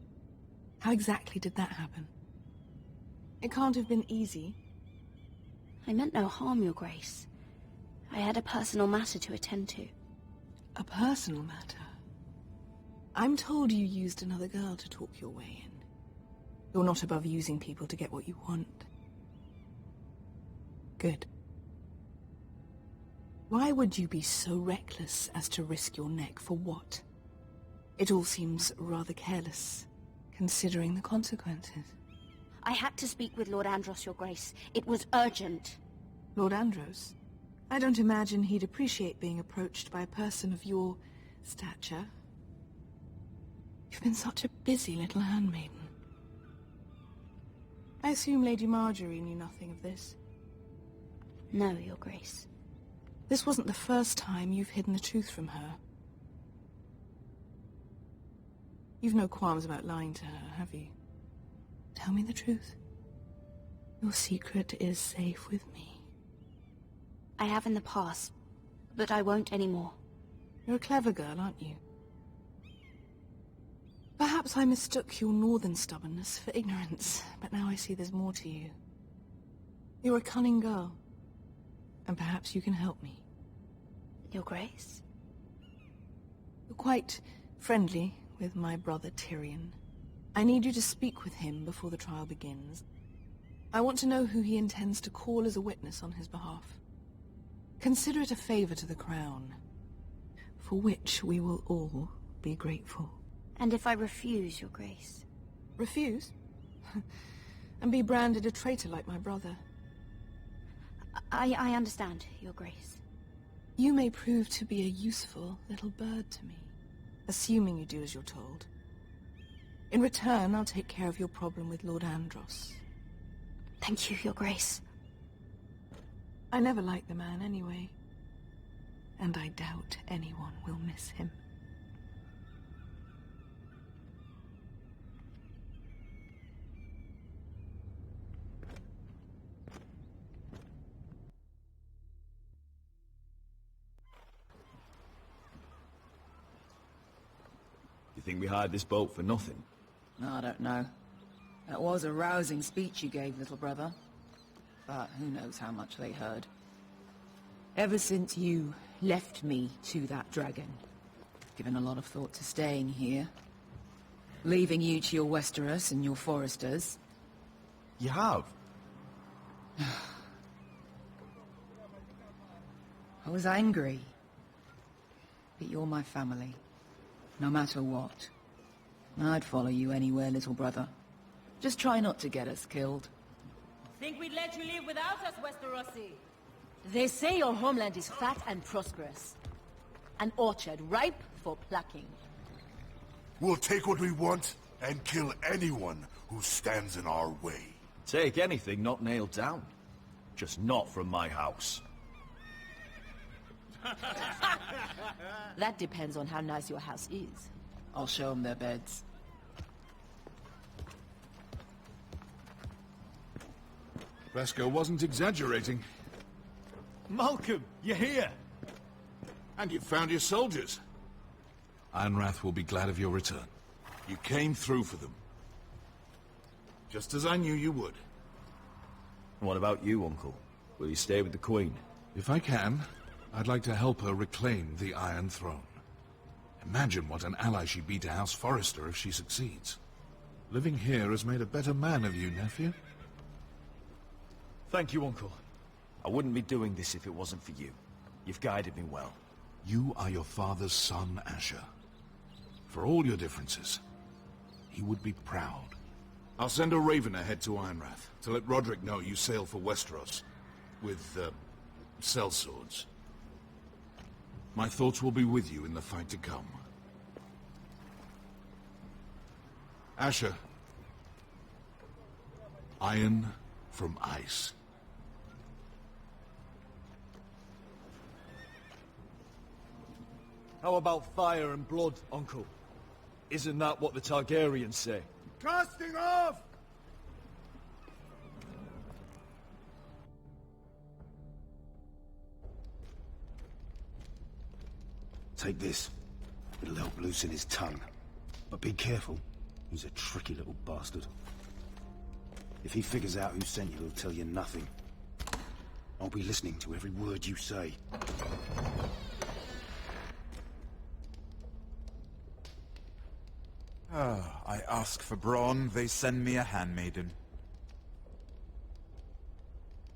How exactly did that happen? It can't have been easy. I meant no harm, Your Grace. I had a personal matter to attend to. A personal matter? I'm told you used another girl to talk your way in. You're not above using people to get what you want. Good. Why would you be so reckless as to risk your neck for what? It all seems rather careless, considering the consequences. I had to speak with Lord Andros, Your Grace. It was urgent. Lord Andros? I don't imagine he'd appreciate being approached by a person of your stature. You've been such a busy little handmaiden. I assume Lady Marjorie knew nothing of this. No, Your Grace. This wasn't the first time you've hidden the truth from her. You've no qualms about lying to her, have you? Tell me the truth. Your secret is safe with me. I have in the past, but I won't anymore. You're a clever girl, aren't you? Perhaps I mistook your northern stubbornness for ignorance, but now I see there's more to you. You're a cunning girl, and perhaps you can help me. Your Grace? You're quite friendly with my brother Tyrion. I need you to speak with him before the trial begins. I want to know who he intends to call as a witness on his behalf. Consider it a favor to the crown, for which we will all be grateful. And if I refuse, Your Grace? Refuse? And be branded a traitor like my brother? I understand, Your Grace. You may prove to be a useful little bird to me, assuming you do as you're told. In return, I'll take care of your problem with Lord Andros. Thank you, Your Grace. I never liked the man anyway, and I doubt anyone will miss him. You think we hired this boat for nothing? I don't know. That was a rousing speech you gave, little brother. But who knows how much they heard. Ever since you left me to that dragon, I've given a lot of thought to staying here. Leaving you to your Westeros and your Foresters. You have? I was angry. But you're my family. No matter what. I'd follow you anywhere, little brother. Just try not to get us killed. Think we'd let you live without us, Westerosi? They say your homeland is fat and prosperous. An orchard ripe for plucking. We'll take what we want and kill anyone who stands in our way. Take anything not nailed down. Just not from my house. That depends on how nice your house is. I'll show them their beds. Vesco wasn't exaggerating. Malcolm, you're here! And you found your soldiers. Ironrath will be glad of your return. You came through for them. Just as I knew you would. What about you, Uncle? Will you stay with the Queen? If I can, I'd like to help her reclaim the Iron Throne. Imagine what an ally she'd be to House Forrester if she succeeds. Living here has made a better man of you, nephew. Thank you, Uncle. I wouldn't be doing this if it wasn't for you. You've guided me well. You are your father's son, Asher. For all your differences, he would be proud. I'll send a raven ahead to Ironrath to let Roderick know you sail for Westeros with, sellswords. My thoughts will be with you in the fight to come. Asher. Iron from ice. How about fire and blood, Uncle? Isn't that what the Targaryens say? Casting off! Take this. It'll help loosen his tongue. But be careful. He's a tricky little bastard. If he figures out who sent you, he'll tell you nothing. I'll be listening to every word you say. I ask for brawn, they send me a handmaiden.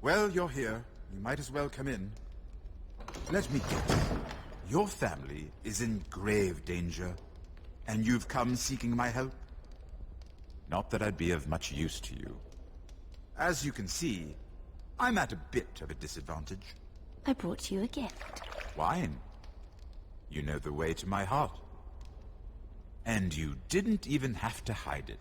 Well, you're here. You might as well come in. Let me guess. Your family is in grave danger, and you've come seeking my help? Not that I'd be of much use to you. As you can see, I'm at a bit of a disadvantage. I brought you a gift. Wine. You know the way to my heart. And you didn't even have to hide it.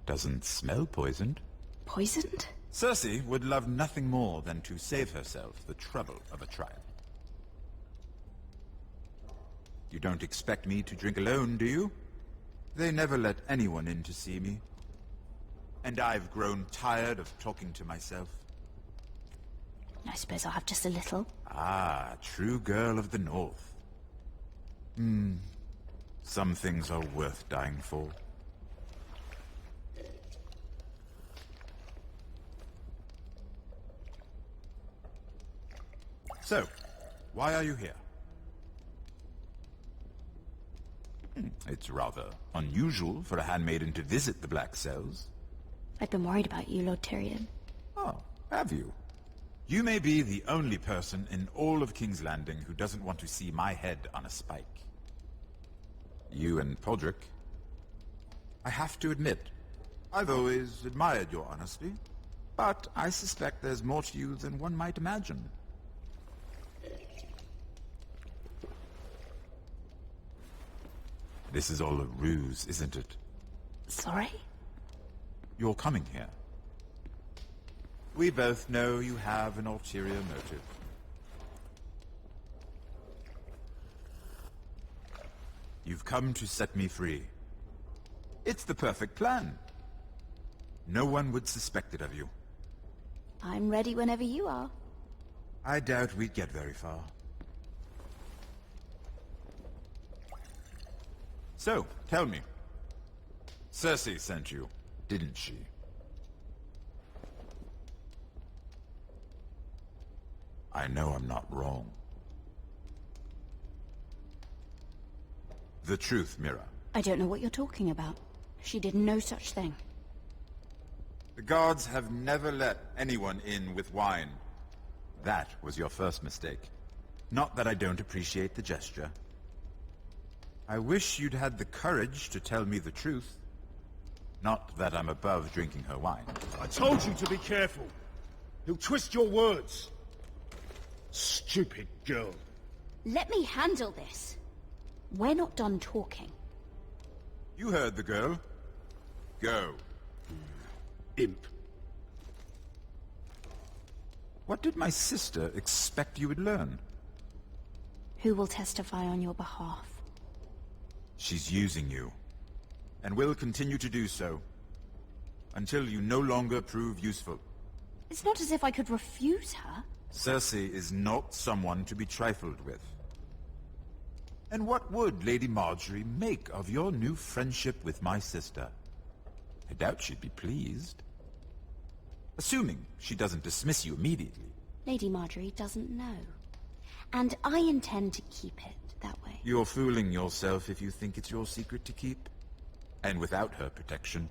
Doesn't smell poisoned. Poisoned? Cersei would love nothing more than to save herself the trouble of a trial. You don't expect me to drink alone, do you? They never let anyone in to see me. And I've grown tired of talking to myself. I suppose I'll have just a little. Ah, true girl of the North. Some things are worth dying for. So, why are you here? It's rather unusual for a handmaiden to visit the Black Cells. I've been worried about you, Lord Tyrion. Oh, have you? You may be the only person in all of King's Landing who doesn't want to see my head on a spike. You and Podrick. I have to admit, I've always admired your honesty, but I suspect there's more to you than one might imagine. This is all a ruse, isn't it? Sorry? You're coming here. We both know you have an ulterior motive. You've come to set me free. It's the perfect plan. No one would suspect it of you. I'm ready whenever you are. I doubt we'd get very far. So, tell me. Cersei sent you, didn't she? I know I'm not wrong. The truth, Mira. I don't know what you're talking about. She did no such thing. The guards have never let anyone in with wine. That was your first mistake. Not that I don't appreciate the gesture. I wish you'd had the courage to tell me the truth. Not that I'm above drinking her wine. I told you to be careful. He'll twist your words. Stupid girl. Let me handle this. We're not done talking. You heard the girl. Go. Imp. What did my sister expect you would learn? Who will testify on your behalf? She's using you, and will continue to do so, until you no longer prove useful. It's not as if I could refuse her. Cersei is not someone to be trifled with. And what would Lady Marjorie make of your new friendship with my sister? I doubt she'd be pleased. Assuming she doesn't dismiss you immediately. Lady Marjorie doesn't know. And I intend to keep it that way. You're fooling yourself if you think it's your secret to keep. And without her protection,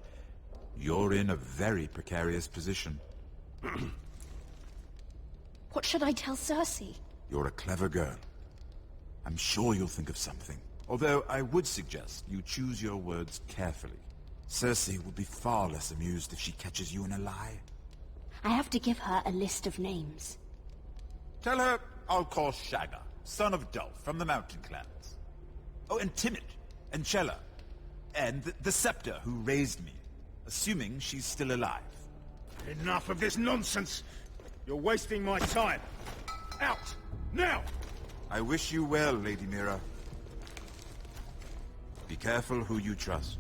you're in a very precarious position. What should I tell Cersei? You're a clever girl. I'm sure you'll think of something. Although I would suggest you choose your words carefully. Cersei will be far less amused if she catches you in a lie. I have to give her a list of names. Tell her I'll call Shagga, son of Dulf, from the Mountain Clans. Oh, and Timid, and Chella, and the Scepter who raised me, assuming she's still alive. Enough of this nonsense! You're wasting my time! Out! Now! I wish you well, Lady Mira. Be careful who you trust.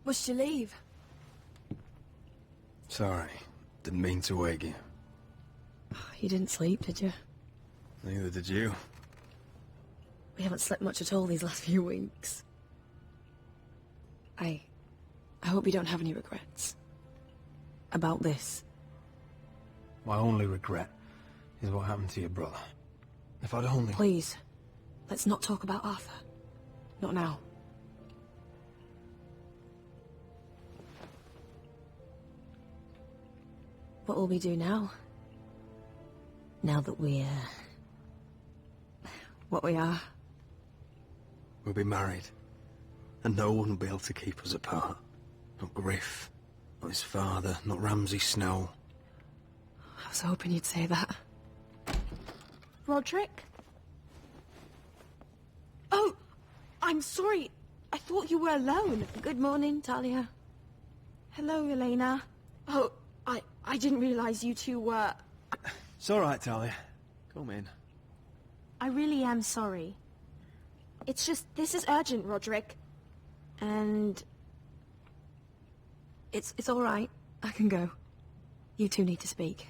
Must you leave? Sorry, didn't mean to wake you. You didn't sleep, did you? Neither did you. We haven't slept much at all these last few weeks. I hope you don't have any regrets. About this. My only regret is what happened to your brother. If I'd only... Please, let's not talk about Arthur. Not now. What will we do now? Now that we're... what we are? We'll be married. And no one will be able to keep us apart. Not Griff, not his father, not Ramsay Snow. I was hoping you'd say that. Roderick? Oh! I'm sorry. I thought you were alone. Good morning, Talia. Hello, Elena. Oh, I didn't realize you two were... It's all right, Talia. Come in. I really am sorry. It's just, this is urgent, Roderick. And... It's all right. I can go. You two need to speak.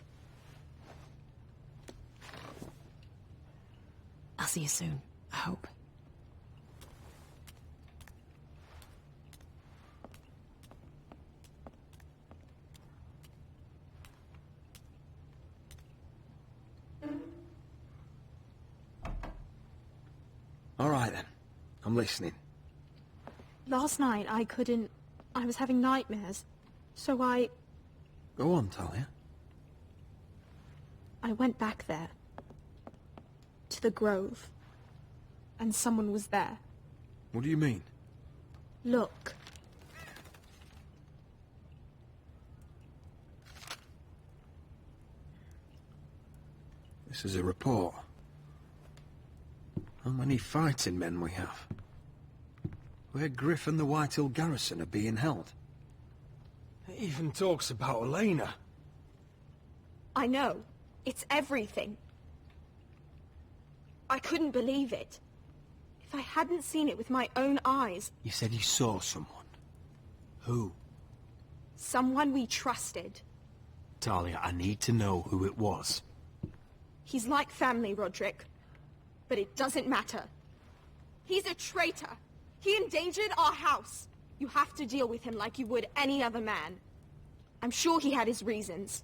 I'll see you soon, I hope. All right, then. I'm listening. Last night, I was having nightmares. So I Go on, Talia. went back there. To the grove. And someone was there. What do you mean? Look. This is a report. How many fighting men we have? Where Griff and the Whitehill garrison are being held. It even talks about Elena. I know. It's everything. I couldn't believe it. If I hadn't seen it with my own eyes... You said you saw someone. Who? Someone we trusted. Talia, I need to know who it was. He's like family, Roderick. But it doesn't matter. He's a traitor. He endangered our house. You have to deal with him like you would any other man. I'm sure he had his reasons.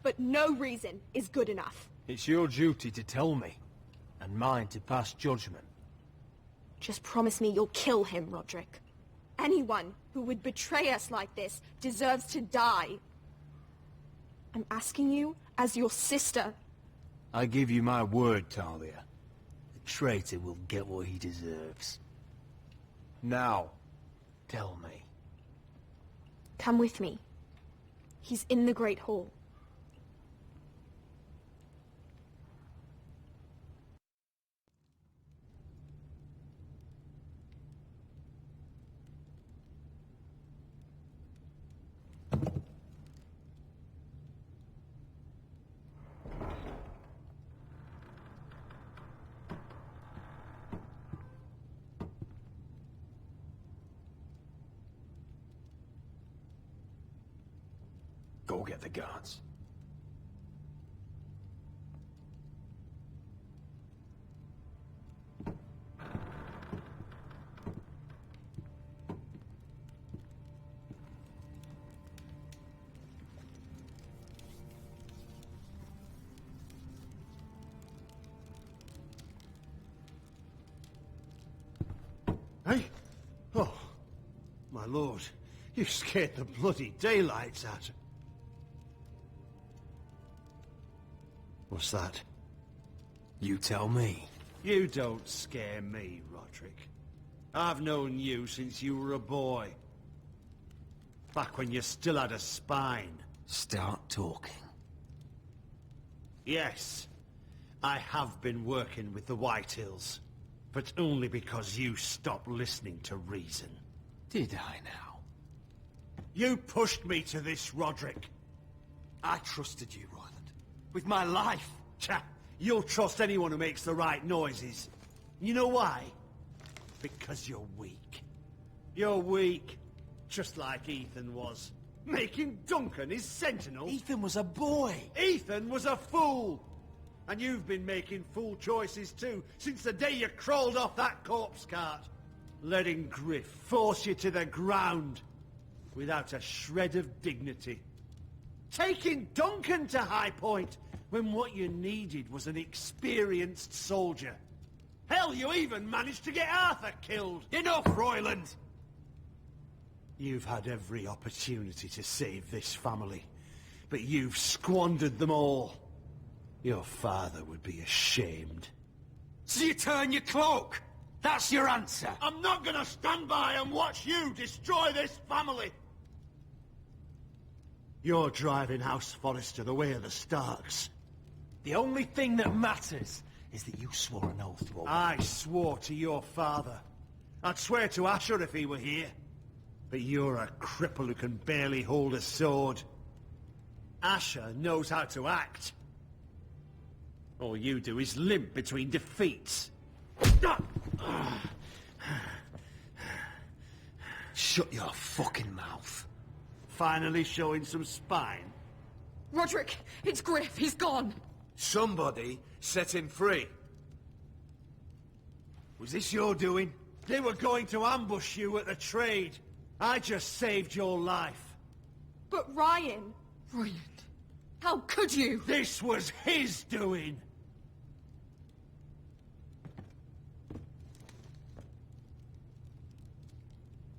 But no reason is good enough. It's your duty to tell me, and mine to pass judgment. Just promise me you'll kill him, Roderick. Anyone who would betray us like this deserves to die. I'm asking you as your sister. I give you my word, Talia. The traitor will get what he deserves. Now, tell me. Come with me. He's in the Great Hall. Go get the guards. Hey? Oh, my lord. You scared the bloody daylights out of... What's that? You tell me. You don't scare me, Roderick. I've known you since you were a boy. Back when you still had a spine. Start talking. Yes, I have been working with the Whitehills. But only because you stopped listening to reason. Did I now? You pushed me to this, Roderick. I trusted you, Royland. With my life. Cha! You'll trust anyone who makes the right noises. You know why? Because you're weak. You're weak. Just like Ethan was. Making Duncan his sentinel. Ethan was a boy. Ethan was a fool. And you've been making fool choices too, since the day you crawled off that corpse cart. Letting Griff force you to the ground, without a shred of dignity. Taking Duncan to High Point, when what you needed was an experienced soldier. Hell, you even managed to get Arthur killed. Enough, Royland! You've had every opportunity to save this family, but you've squandered them all. Your father would be ashamed. So you turn your cloak? That's your answer? I'm not gonna stand by and watch you destroy this family! You're driving House Forrester the way of the Starks. The only thing that matters is that you swore an oath to obey. I swore to your father. I'd swear to Asher if he were here. But you're a cripple who can barely hold a sword. Asher knows how to act. All you do is limp between defeats. Shut your fucking mouth. Finally showing some spine. Roderick, it's Griff. He's gone. Somebody set him free. Was this your doing? They were going to ambush you at the trade. I just saved your life. But Ryan... Royland. How could you? This was his doing.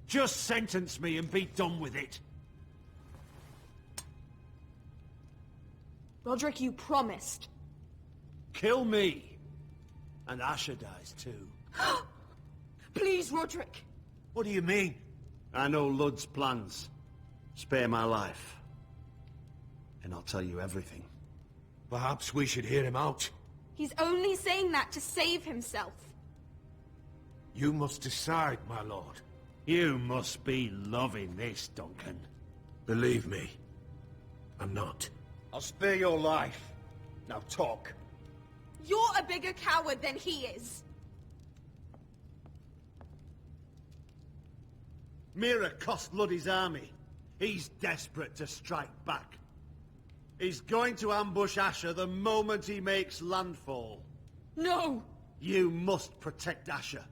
Just sentence me and be done with it. Roderick, you promised. Kill me. And Asher dies too. Please, Roderick. What do you mean? I know Lud's plans. Spare my life. And I'll tell you everything. Perhaps we should hear him out. He's only saying that to save himself. You must decide, my lord. You must be loving this, Duncan. Believe me, I'm not. I'll spare your life. Now talk. You're a bigger coward than he is. Mira cost Lud his army. He's desperate to strike back. He's going to ambush Asher the moment he makes landfall. No! You must protect Asher.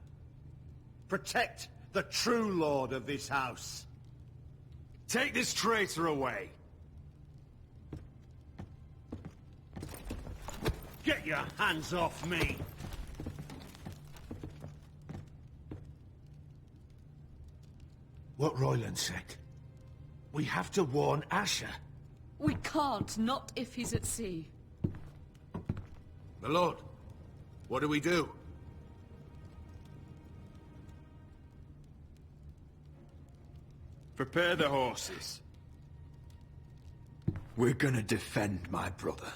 Protect the true lord of this house. Take this traitor away. Get your hands off me! What Royland said. We have to warn Asher. We can't, not if he's at sea. My lord, what do we do? Prepare the horses. We're gonna defend my brother.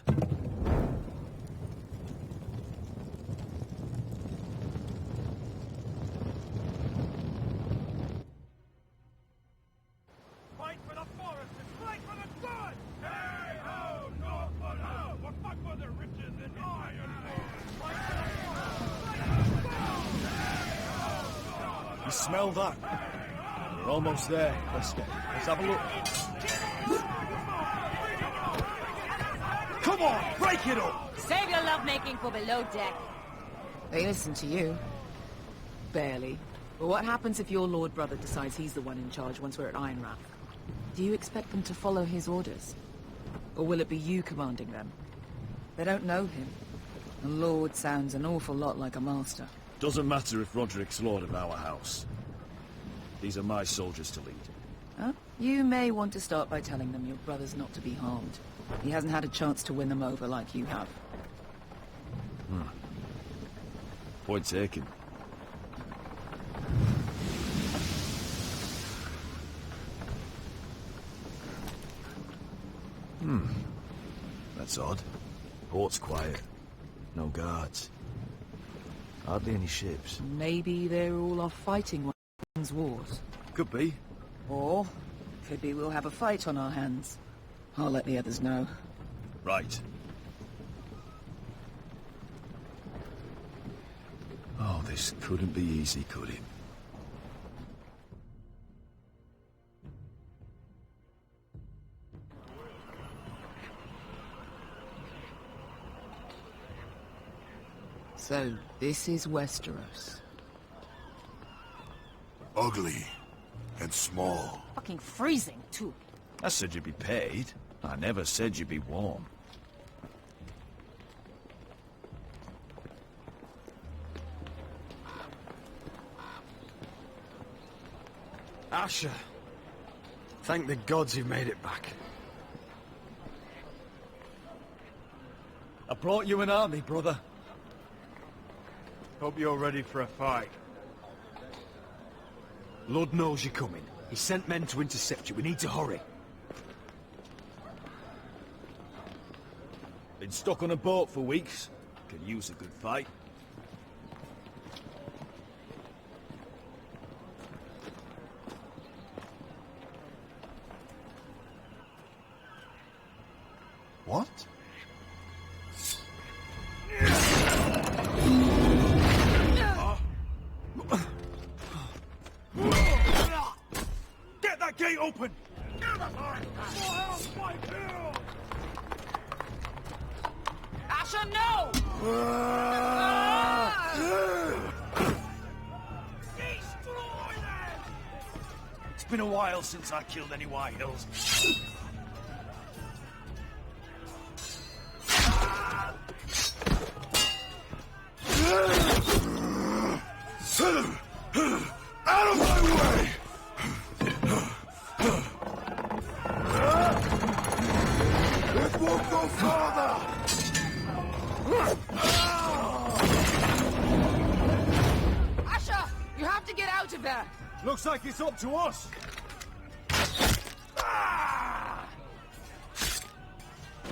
Fight for the forest and fight for the sun! Hey ho, Northwood ho! We're back for the riches in Ironrath! You smell that? We're almost there. Let's have a look. Come on, break it up! Save your lovemaking for below deck. They listen to you. Barely. But what happens if your lord brother decides he's the one in charge once we're at Ironrath? Do you expect them to follow his orders? Or will it be you commanding them? They don't know him. A lord sounds an awful lot like a master. Doesn't matter if Roderick's lord of our house. These are my soldiers to lead. Huh? You may want to start by telling them your brother's not to be harmed. He hasn't had a chance to win them over like you have. Point taken. That's odd. Port's quiet. No guards. Hardly any ships. Maybe they're all off fighting one of King's wars. Could be. Or, could be we'll have a fight on our hands. I'll let the others know. Right. Oh, this couldn't be easy, could it? So, this is Westeros. Ugly. And small. Fucking freezing, too. I said you'd be paid. I never said you'd be warm. Asher. Thank the gods you made it back. I brought you an army, brother. Hope you're ready for a fight. Lord knows you're coming. He sent men to intercept you. We need to hurry. Been stuck on a boat for weeks. Could use a good fight. What? Get that gate open! Asher, no! It's been a while since I killed any White Hills. Out of my way! It won't go farther! Asher! You have to get out of there! Looks like it's up to us.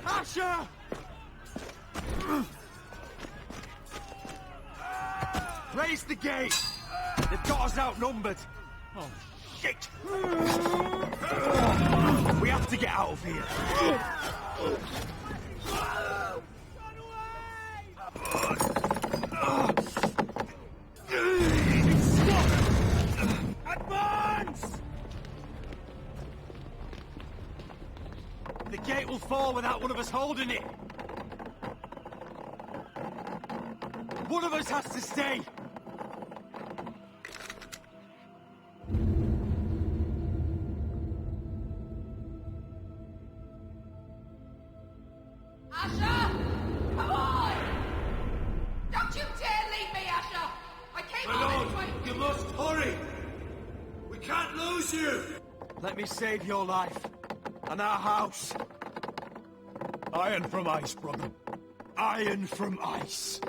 Asher! Raise the gate! They've got us outnumbered. Oh, shit! We have to get out of here. Advance! The gate will fall without one of us holding it. One of us has to stay. Asher! Come on! Don't you dare leave me, Asher! I came all this way! You must hurry! We can't lose you! Let me save your life. And our house. Iron from ice, brother. Iron from ice.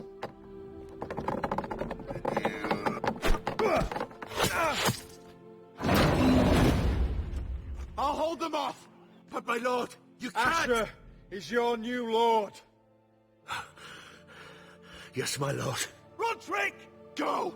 I'll hold them off! But my lord, you can't! Asher is your new lord. Yes, my lord. Roderick! Go!